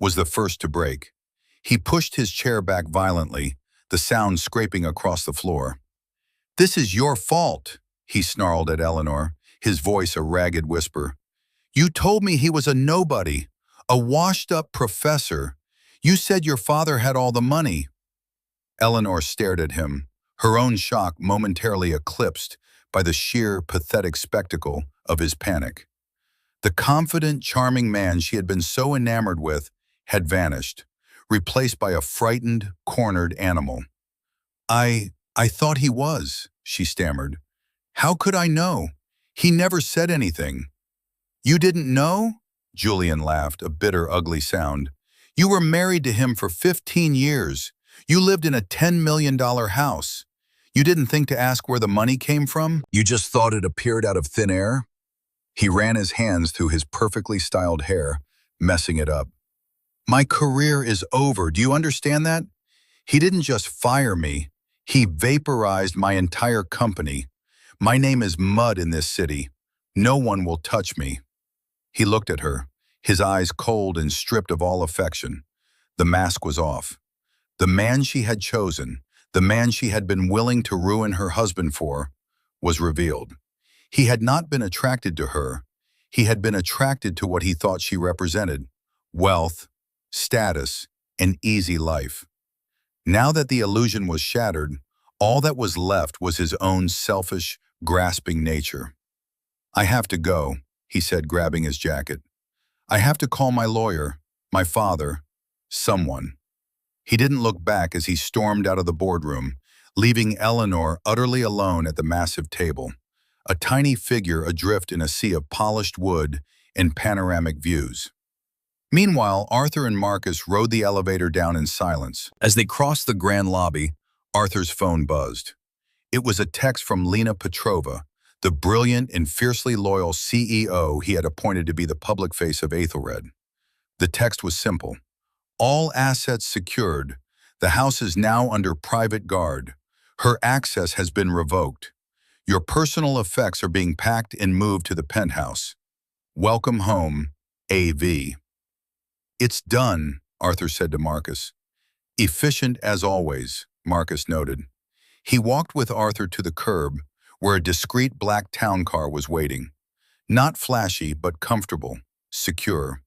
was the first to break. He pushed his chair back violently, the sound scraping across the floor. "This is your fault," he snarled at Eleanor, his voice a ragged whisper. "You told me he was a nobody, a washed-up professor. You said your father had all the money." Eleanor stared at him, her own shock momentarily eclipsed by the sheer, pathetic spectacle of his panic. The confident, charming man she had been so enamored with had vanished, replaced by a frightened, cornered animal. I thought he was," she stammered. "How could I know? He never said anything." "You didn't know?" Julian laughed, a bitter, ugly sound. "You were married to him for 15 years. You lived in a $10 million house. You didn't think to ask where the money came from? You just thought it appeared out of thin air?" He ran his hands through his perfectly styled hair, messing it up. "My career is over. Do you understand that? He didn't just fire me. He vaporized my entire company. My name is mud in this city. No one will touch me." He looked at her, his eyes cold and stripped of all affection. The mask was off. The man she had chosen, the man she had been willing to ruin her husband for, was revealed. He had not been attracted to her. He had been attracted to what he thought she represented: wealth, status, an easy life. Now that the illusion was shattered, all that was left was his own selfish, grasping nature. "I have to go," he said, grabbing his jacket. "I have to call my lawyer, my father, someone." He didn't look back as he stormed out of the boardroom, leaving Eleanor utterly alone at the massive table, a tiny figure adrift in a sea of polished wood and panoramic views. Meanwhile, Arthur and Marcus rode the elevator down in silence. As they crossed the grand lobby, Arthur's phone buzzed. It was a text from Lena Petrova, the brilliant and fiercely loyal CEO he had appointed to be the public face of Aethelred. The text was simple. "All assets secured. The house is now under private guard. Her access has been revoked. Your personal effects are being packed and moved to the penthouse. Welcome home, AV." "It's done," Arthur said to Marcus. "Efficient as always," Marcus noted. He walked with Arthur to the curb, where a discreet black town car was waiting. Not flashy, but comfortable, secure.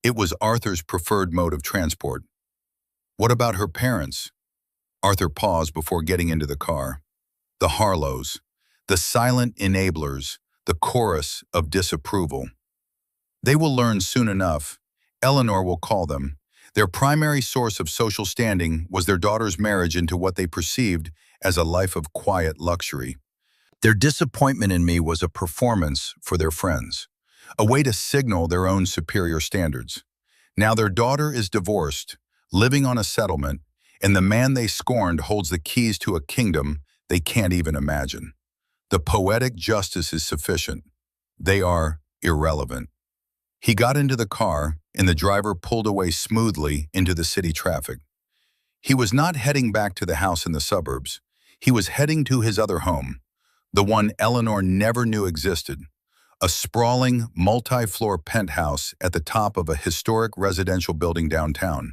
It was Arthur's preferred mode of transport. "What about her parents?" Arthur paused before getting into the car. The Harlows, the silent enablers, the chorus of disapproval. "They will learn soon enough. Eleanor will call them." Their primary source of social standing was their daughter's marriage into what they perceived as a life of quiet luxury. Their disappointment in me was a performance for their friends, a way to signal their own superior standards. Now their daughter is divorced, living on a settlement, and the man they scorned holds the keys to a kingdom they can't even imagine. The poetic justice is sufficient. They are irrelevant. He got into the car, and the driver pulled away smoothly into the city traffic. He was not heading back to the house in the suburbs. He was heading to his other home, the one Eleanor never knew existed, a sprawling, multi-floor penthouse at the top of a historic residential building downtown.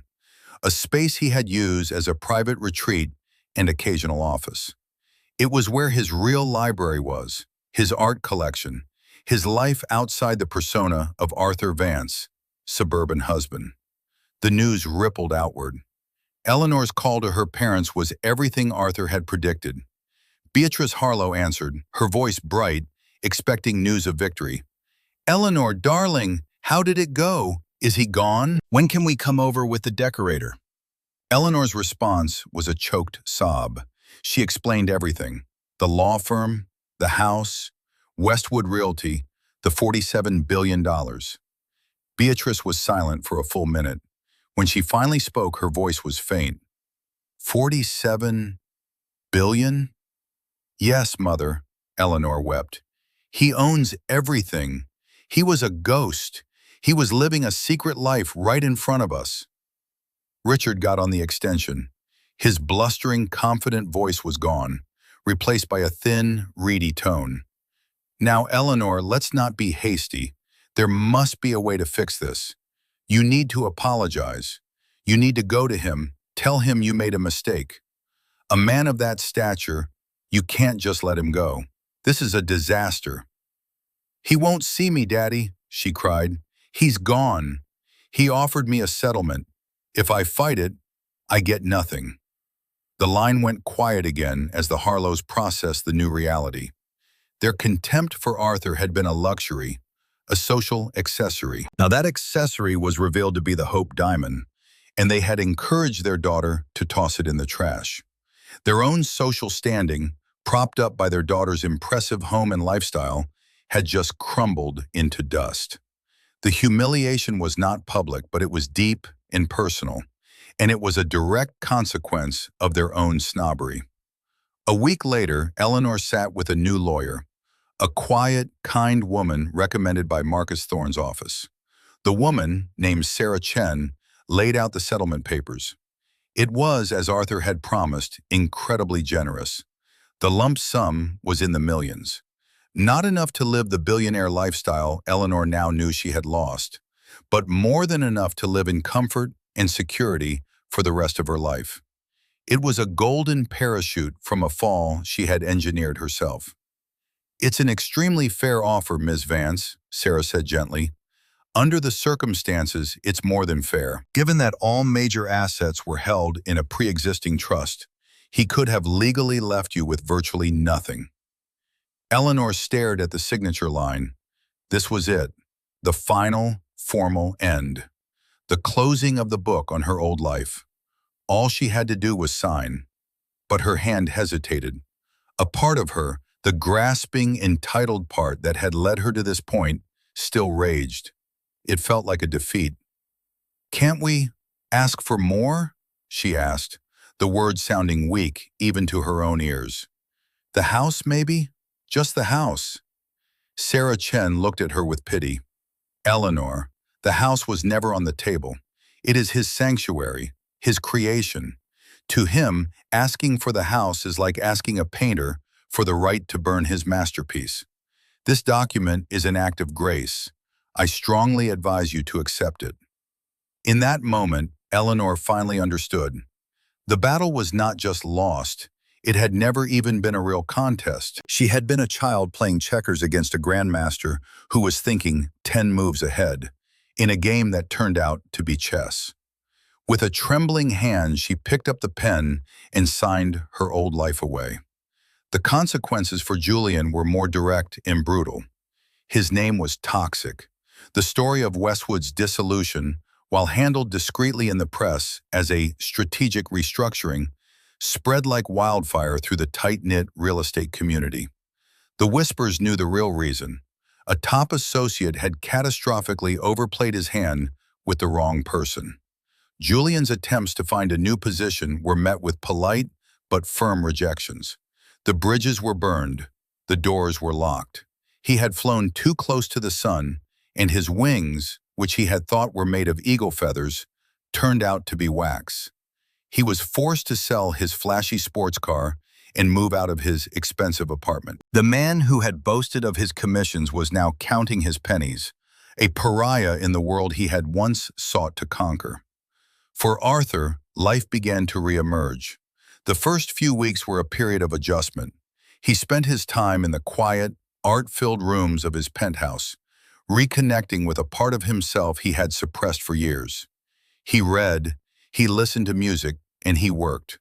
a space he had used as a private retreat and occasional office. It was where his real library was, his art collection, his life outside the persona of Arthur Vance, suburban husband. The news rippled outward. Eleanor's call to her parents was everything Arthur had predicted. Beatrice Harlow answered, her voice bright, expecting news of victory. "Eleanor, darling, how did it go? Is he gone? When can we come over with the decorator?" Eleanor's response was a choked sob. She explained everything: the law firm, the house, Westwood Realty, the $47 billion. Beatrice was silent for a full minute. When she finally spoke, her voice was faint. 47 billion? Yes, Mother, Eleanor wept. He owns everything. He was a ghost. He was living a secret life right in front of us. Richard got on the extension. His blustering, confident voice was gone, replaced by a thin, reedy tone. Now, Eleanor, let's not be hasty. There must be a way to fix this. You need to apologize. You need to go to him, tell him you made a mistake. A man of that stature, you can't just let him go. This is a disaster. He won't see me, Daddy, she cried. He's gone. He offered me a settlement. If I fight it, I get nothing. The line went quiet again as the Harlows processed the new reality. Their contempt for Arthur had been a luxury, a social accessory. Now that accessory was revealed to be the Hope Diamond, and they had encouraged their daughter to toss it in the trash. Their own social standing, propped up by their daughter's impressive home and lifestyle, had just crumbled into dust. The humiliation was not public, but it was deep and personal, and it was a direct consequence of their own snobbery. A week later, Eleanor sat with a new lawyer, a quiet, kind woman recommended by Marcus Thorne's office. The woman, named Sarah Chen, laid out the settlement papers. It was, as Arthur had promised, incredibly generous. The lump sum was in the millions. Not enough to live the billionaire lifestyle Eleanor now knew she had lost, but more than enough to live in comfort and security for the rest of her life. It was a golden parachute from a fall she had engineered herself. "It's an extremely fair offer, Ms. Vance," Sarah said gently. "Under the circumstances, it's more than fair. Given that all major assets were held in a pre-existing trust, he could have legally left you with virtually nothing." Eleanor stared at the signature line. This was it, the final, formal end. The closing of the book on her old life. All she had to do was sign. But her hand hesitated. A part of her, the grasping, entitled part that had led her to this point, still raged. It felt like a defeat. "Can't we ask for more?" she asked, the words sounding weak even to her own ears. "The house, maybe? Just the house." Sarah Chen looked at her with pity. "Eleanor, the house was never on the table. It is his sanctuary, his creation. To him, asking for the house is like asking a painter for the right to burn his masterpiece. This document is an act of grace. I strongly advise you to accept it." In that moment, Eleanor finally understood. The battle was not just lost. It had never even been a real contest. She had been a child playing checkers against a grandmaster who was thinking 10 moves ahead, in a game that turned out to be chess. With a trembling hand, she picked up the pen and signed her old life away. The consequences for Julian were more direct and brutal. His name was toxic. The story of Westwood's dissolution, while handled discreetly in the press as a strategic restructuring, spread like wildfire through the tight-knit real estate community. The whispers knew the real reason. A top associate had catastrophically overplayed his hand with the wrong person. Julian's attempts to find a new position were met with polite but firm rejections. The bridges were burned. The doors were locked. He had flown too close to the sun, and his wings, which he had thought were made of eagle feathers, turned out to be wax. He was forced to sell his flashy sports car and move out of his expensive apartment. The man who had boasted of his commissions was now counting his pennies, a pariah in the world he had once sought to conquer. For Arthur, life began to re-emerge. The first few weeks were a period of adjustment. He spent his time in the quiet, art-filled rooms of his penthouse, reconnecting with a part of himself he had suppressed for years. He read, he listened to music, and he worked.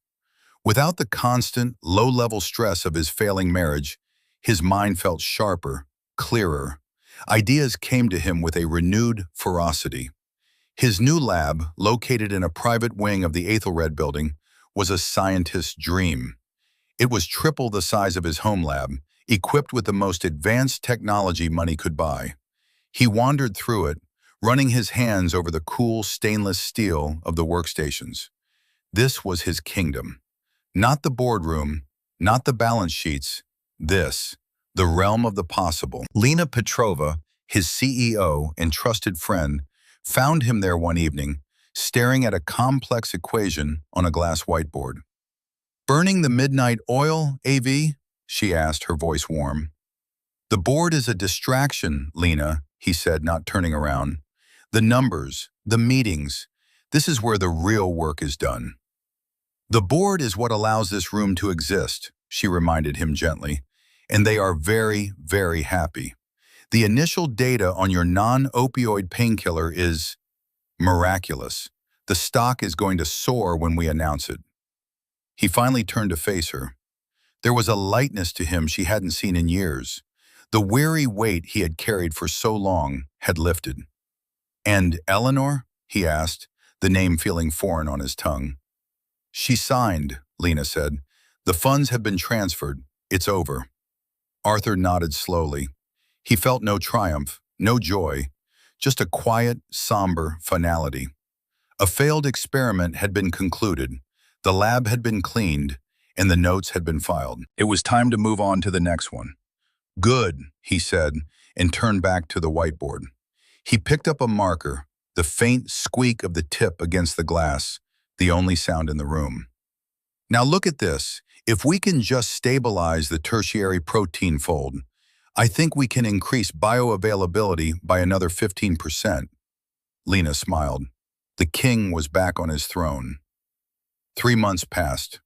Without the constant, low-level stress of his failing marriage, his mind felt sharper, clearer. Ideas came to him with a renewed ferocity. His new lab, located in a private wing of the Aethelred building, was a scientist's dream. It was triple the size of his home lab, equipped with the most advanced technology money could buy. He wandered through it, running his hands over the cool stainless steel of the workstations. This was his kingdom. Not the boardroom, not the balance sheets. This, the realm of the possible. Lena Petrova, his CEO and trusted friend, found him there one evening, staring at a complex equation on a glass whiteboard. "Burning the midnight oil, AV?" she asked, her voice warm. "The board is a distraction, Lena," he said, not turning around. "The numbers, the meetings, this is where the real work is done." "The board is what allows this room to exist," she reminded him gently, "and they are very, very happy. The initial data on your non-opioid painkiller is miraculous. The stock is going to soar when we announce it." He finally turned to face her. There was a lightness to him she hadn't seen in years. The weary weight he had carried for so long had lifted. "And Eleanor?" he asked, the name feeling foreign on his tongue. "She signed," Lena said. "The funds have been transferred. It's over." Arthur nodded slowly. He felt no triumph, no joy, just a quiet, somber finality. A failed experiment had been concluded, the lab had been cleaned, and the notes had been filed. It was time to move on to the next one. "Good," he said, and turned back to the whiteboard. He picked up a marker, the faint squeak of the tip against the glass, the only sound in the room. "Now look at this. If we can just stabilize the tertiary protein fold, I think we can increase bioavailability by another 15%. Lena smiled. The king was back on his throne. 3 months passed.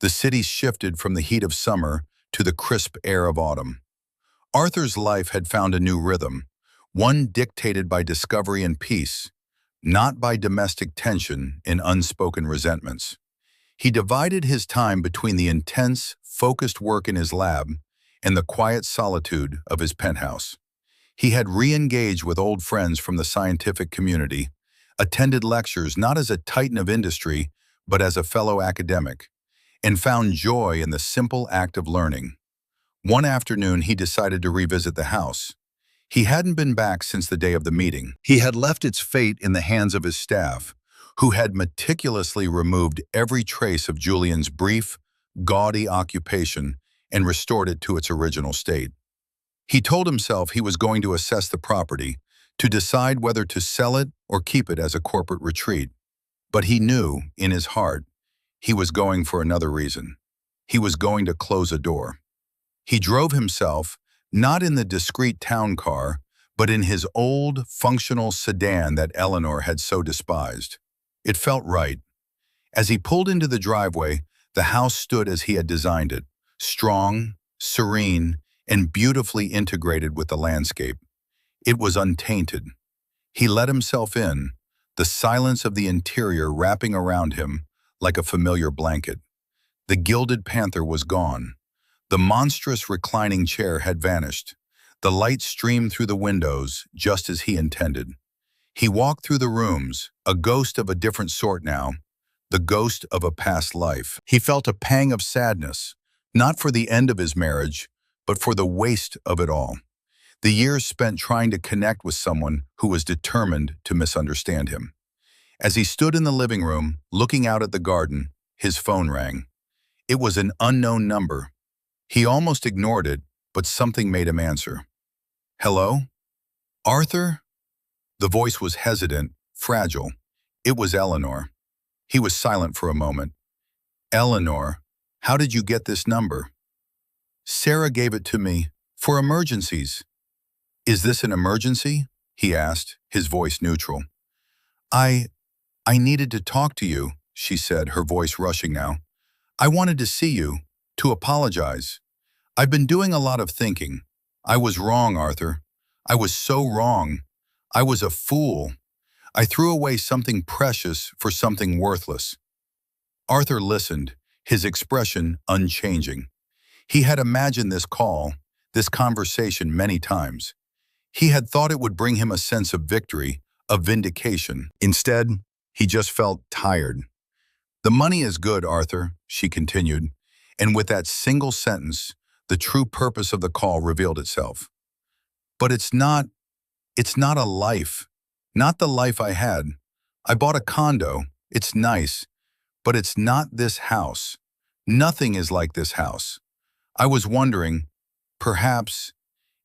The city shifted from the heat of summer to the crisp air of autumn. Arthur's life had found a new rhythm, one dictated by discovery and peace, not by domestic tension and unspoken resentments. He divided his time between the intense, focused work in his lab and the quiet solitude of his penthouse. He had re-engaged with old friends from the scientific community, attended lectures not as a titan of industry, but as a fellow academic, and found joy in the simple act of learning. One afternoon, he decided to revisit the house. He hadn't been back since the day of the meeting. He had left its fate in the hands of his staff, who had meticulously removed every trace of Julian's brief, gaudy occupation and restored it to its original state. He told himself he was going to assess the property, to decide whether to sell it or keep it as a corporate retreat. But he knew, in his heart, he was going for another reason. He was going to close a door. He drove himself, not in the discreet town car, but in his old, functional sedan that Eleanor had so despised. It felt right. As he pulled into the driveway, the house stood as he had designed it, strong, serene, and beautifully integrated with the landscape. It was untainted. He let himself in, the silence of the interior wrapping around him like a familiar blanket. The gilded panther was gone. The monstrous reclining chair had vanished. The light streamed through the windows just as he intended. He walked through the rooms, a ghost of a different sort now, the ghost of a past life. He felt a pang of sadness, not for the end of his marriage, but for the waste of it all. The years spent trying to connect with someone who was determined to misunderstand him. As he stood in the living room, looking out at the garden, his phone rang. It was an unknown number. He almost ignored it, but something made him answer. "Hello? Arthur?" The voice was hesitant, fragile. It was Eleanor. He was silent for a moment. "Eleanor, how did you get this number?" "Sarah gave it to me, for emergencies." "Is this an emergency?" he asked, his voice neutral. I "I needed to talk to you," she said, her voice rushing now. "I wanted to see you, to apologize. I've been doing a lot of thinking. I was wrong, Arthur. I was so wrong. I was a fool. I threw away something precious for something worthless." Arthur listened, his expression unchanging. He had imagined this call, this conversation many times. He had thought it would bring him a sense of victory, of vindication. Instead, he just felt tired. "The money is good, Arthur," she continued, and with that single sentence, the true purpose of the call revealed itself. "But it's not a life. Not the life I had. I bought a condo. It's nice, but it's not this house. Nothing is like this house. I was wondering, perhaps,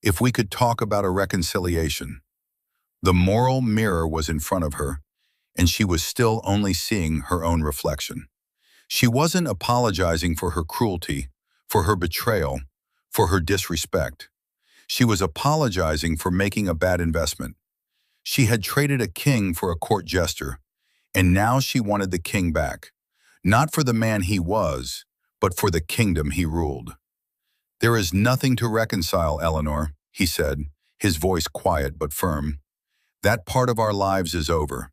if we could talk about a reconciliation." The moral mirror was in front of her, and she was still only seeing her own reflection. She wasn't apologizing for her cruelty, for her betrayal, for her disrespect. She was apologizing for making a bad investment. She had traded a king for a court jester, and now she wanted the king back, not for the man he was, but for the kingdom he ruled. "There is nothing to reconcile, Eleanor," he said, his voice quiet but firm. "That part of our lives is over.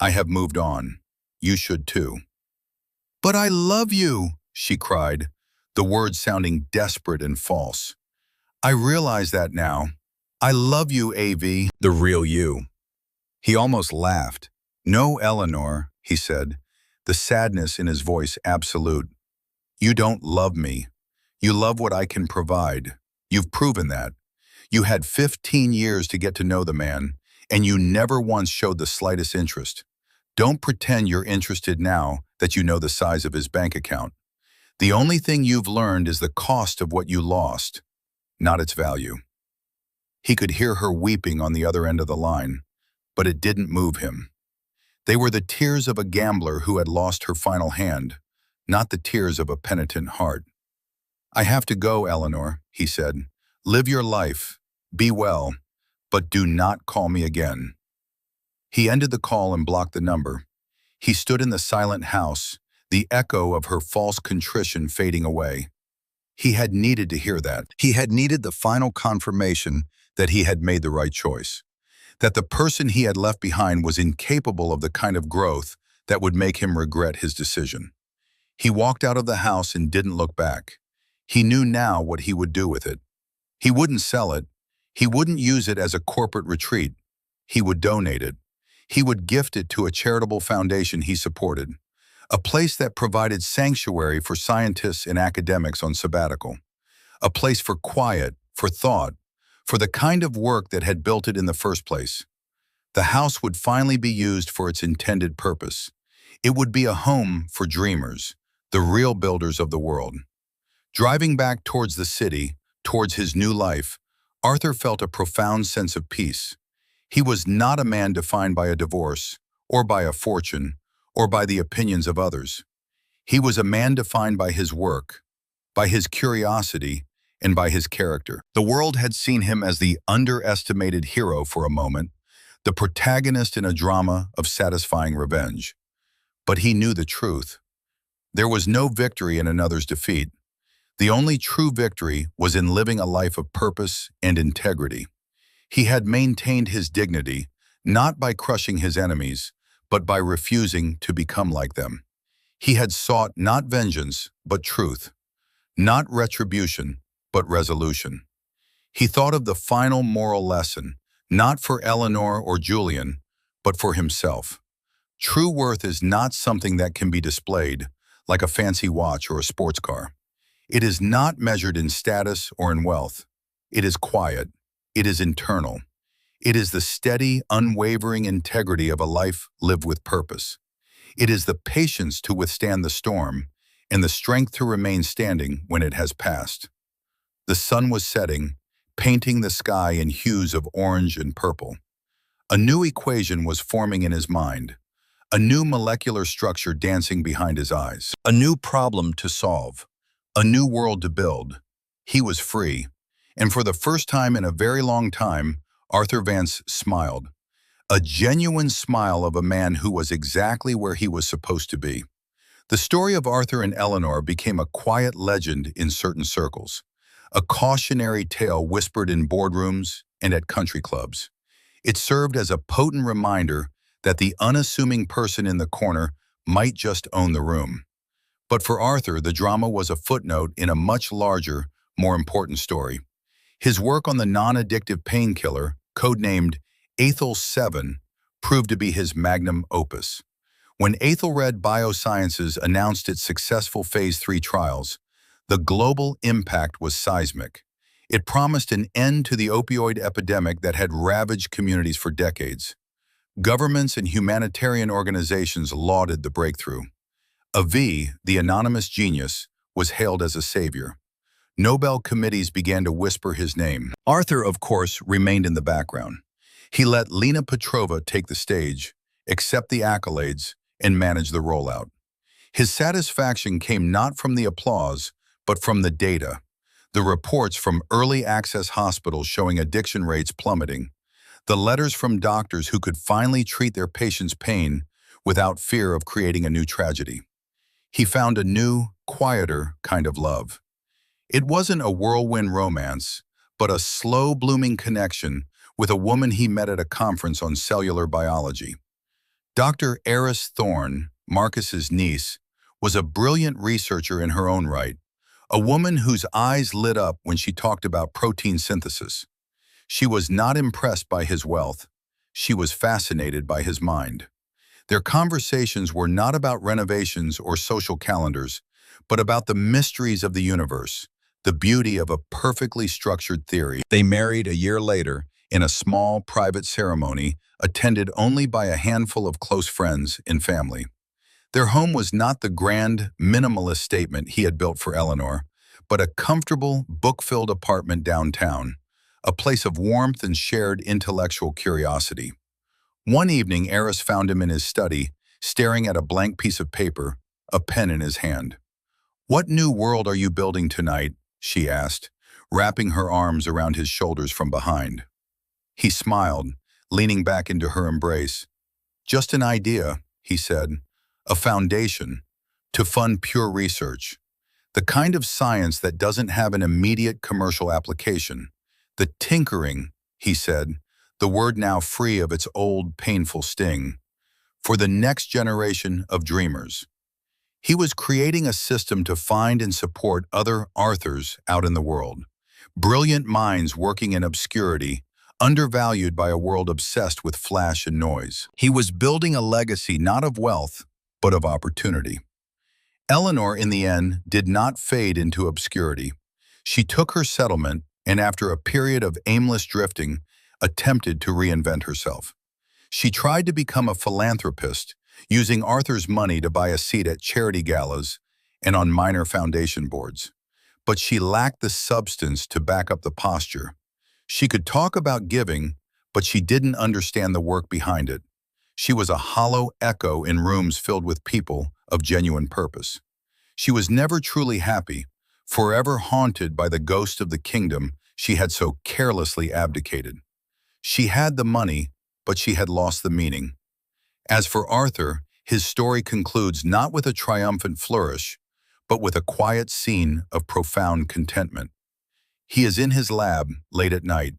I have moved on. You should too." "But I love you," she cried, the words sounding desperate and false. "I realize that now. I love you, AV, the real you." He almost laughed. "No, Eleanor," he said, the sadness in his voice absolute. "You don't love me. You love what I can provide. You've proven that. You had 15 years to get to know the man, and you never once showed the slightest interest. Don't pretend you're interested now that you know the size of his bank account. The only thing you've learned is the cost of what you lost, not its value." He could hear her weeping on the other end of the line, but it didn't move him. They were the tears of a gambler who had lost her final hand, not the tears of a penitent heart. "I have to go, Eleanor," he said. "Live your life. Be well. But do not call me again." He ended the call and blocked the number. He stood in the silent house, the echo of her false contrition fading away. He had needed to hear that. He had needed the final confirmation that he had made the right choice, that the person he had left behind was incapable of the kind of growth that would make him regret his decision. He walked out of the house and didn't look back. He knew now what he would do with it. He wouldn't sell it. He wouldn't use it as a corporate retreat. He would donate it. He would gift it to a charitable foundation he supported, a place that provided sanctuary for scientists and academics on sabbatical, a place for quiet, for thought, for the kind of work that had built it in the first place. The house would finally be used for its intended purpose. It would be a home for dreamers, the real builders of the world. Driving back towards the city, towards his new life, Arthur felt a profound sense of peace. He was not a man defined by a divorce, or by a fortune, or by the opinions of others. He was a man defined by his work, by his curiosity, and by his character. The world had seen him as the underestimated hero for a moment, the protagonist in a drama of satisfying revenge. But he knew the truth. There was no victory in another's defeat. The only true victory was in living a life of purpose and integrity. He had maintained his dignity, not by crushing his enemies, but by refusing to become like them. He had sought not vengeance, but truth, not retribution, but resolution. He thought of the final moral lesson, not for Eleanor or Julian, but for himself. True worth is not something that can be displayed, like a fancy watch or a sports car. It is not measured in status or in wealth. It is quiet. It is internal. It is the steady, unwavering integrity of a life lived with purpose. It is the patience to withstand the storm and the strength to remain standing when it has passed. The sun was setting, painting the sky in hues of orange and purple. A new equation was forming in his mind, a new molecular structure dancing behind his eyes, a new problem to solve, a new world to build. He was free, and for the first time in a very long time, Arthur Vance smiled, a genuine smile of a man who was exactly where he was supposed to be. The story of Arthur and Eleanor became a quiet legend in certain circles, a cautionary tale whispered in boardrooms and at country clubs. It served as a potent reminder that the unassuming person in the corner might just own the room. But for Arthur, the drama was a footnote in a much larger, more important story. His work on the non-addictive painkiller, codenamed Athel 7, proved to be his magnum opus. When Athelred Biosciences announced its successful Phase 3 trials, the global impact was seismic. It promised an end to the opioid epidemic that had ravaged communities for decades. Governments and humanitarian organizations lauded the breakthrough. Avi, the anonymous genius, was hailed as a savior. Nobel committees began to whisper his name. Arthur, of course, remained in the background. He let Lena Petrova take the stage, accept the accolades, and manage the rollout. His satisfaction came not from the applause, but from the data. The reports from early access hospitals showing addiction rates plummeting. The letters from doctors who could finally treat their patients' pain without fear of creating a new tragedy. He found a new, quieter kind of love. It wasn't a whirlwind romance, but a slow-blooming connection with a woman he met at a conference on cellular biology. Dr. Eris Thorne, Marcus's niece, was a brilliant researcher in her own right, a woman whose eyes lit up when she talked about protein synthesis. She was not impressed by his wealth. She was fascinated by his mind. Their conversations were not about renovations or social calendars, but about the mysteries of the universe, the beauty of a perfectly structured theory. They married a year later in a small private ceremony attended only by a handful of close friends and family. Their home was not the grand, minimalist statement he had built for Eleanor, but a comfortable, book-filled apartment downtown, a place of warmth and shared intellectual curiosity. One evening, Eris found him in his study, staring at a blank piece of paper, a pen in his hand. "What new world are you building tonight?" she asked, wrapping her arms around his shoulders from behind. He smiled, leaning back into her embrace. "Just an idea," he said, "a foundation, to fund pure research. The kind of science that doesn't have an immediate commercial application. The tinkering," he said, the word now free of its old, painful sting, "for the next generation of dreamers." He was creating a system to find and support other Arthurs out in the world. Brilliant minds working in obscurity, undervalued by a world obsessed with flash and noise. He was building a legacy not of wealth, but of opportunity. Eleanor, in the end, did not fade into obscurity. She took her settlement and, after a period of aimless drifting, attempted to reinvent herself. She tried to become a philanthropist, using Arthur's money to buy a seat at charity galas and on minor foundation boards. But she lacked the substance to back up the posture. She could talk about giving, but she didn't understand the work behind it. She was a hollow echo in rooms filled with people of genuine purpose. She was never truly happy, forever haunted by the ghost of the kingdom she had so carelessly abdicated. She had the money, but she had lost the meaning. As for Arthur, his story concludes not with a triumphant flourish, but with a quiet scene of profound contentment. He is in his lab late at night.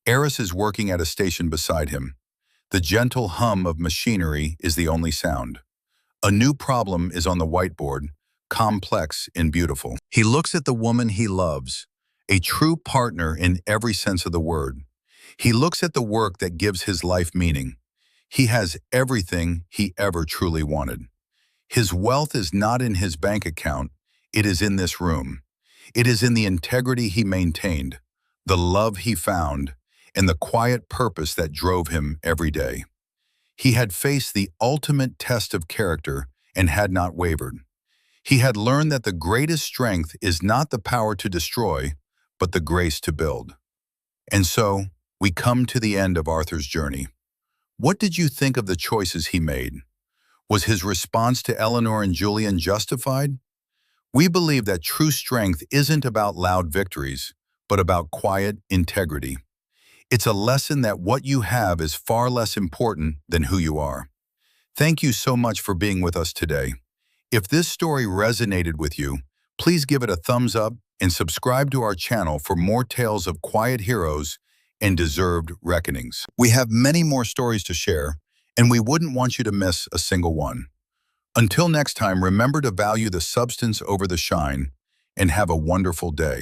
Eris is working at a station beside him. The gentle hum of machinery is the only sound. A new problem is on the whiteboard, complex and beautiful. He looks at the woman he loves, a true partner in every sense of the word. He looks at the work that gives his life meaning. He has everything he ever truly wanted. His wealth is not in his bank account, it is in this room. It is in the integrity he maintained, the love he found, and the quiet purpose that drove him every day. He had faced the ultimate test of character and had not wavered. He had learned that the greatest strength is not the power to destroy, but the grace to build. And so, we come to the end of Arthur's journey. What did you think of the choices he made? Was his response to Eleanor and Julian justified? We believe that true strength isn't about loud victories, but about quiet integrity. It's a lesson that what you have is far less important than who you are. Thank you so much for being with us today. If this story resonated with you, please give it a thumbs up and subscribe to our channel for more tales of quiet heroes and deserved reckonings. We have many more stories to share, and we wouldn't want you to miss a single one. Until next time, remember to value the substance over the shine, and have a wonderful day.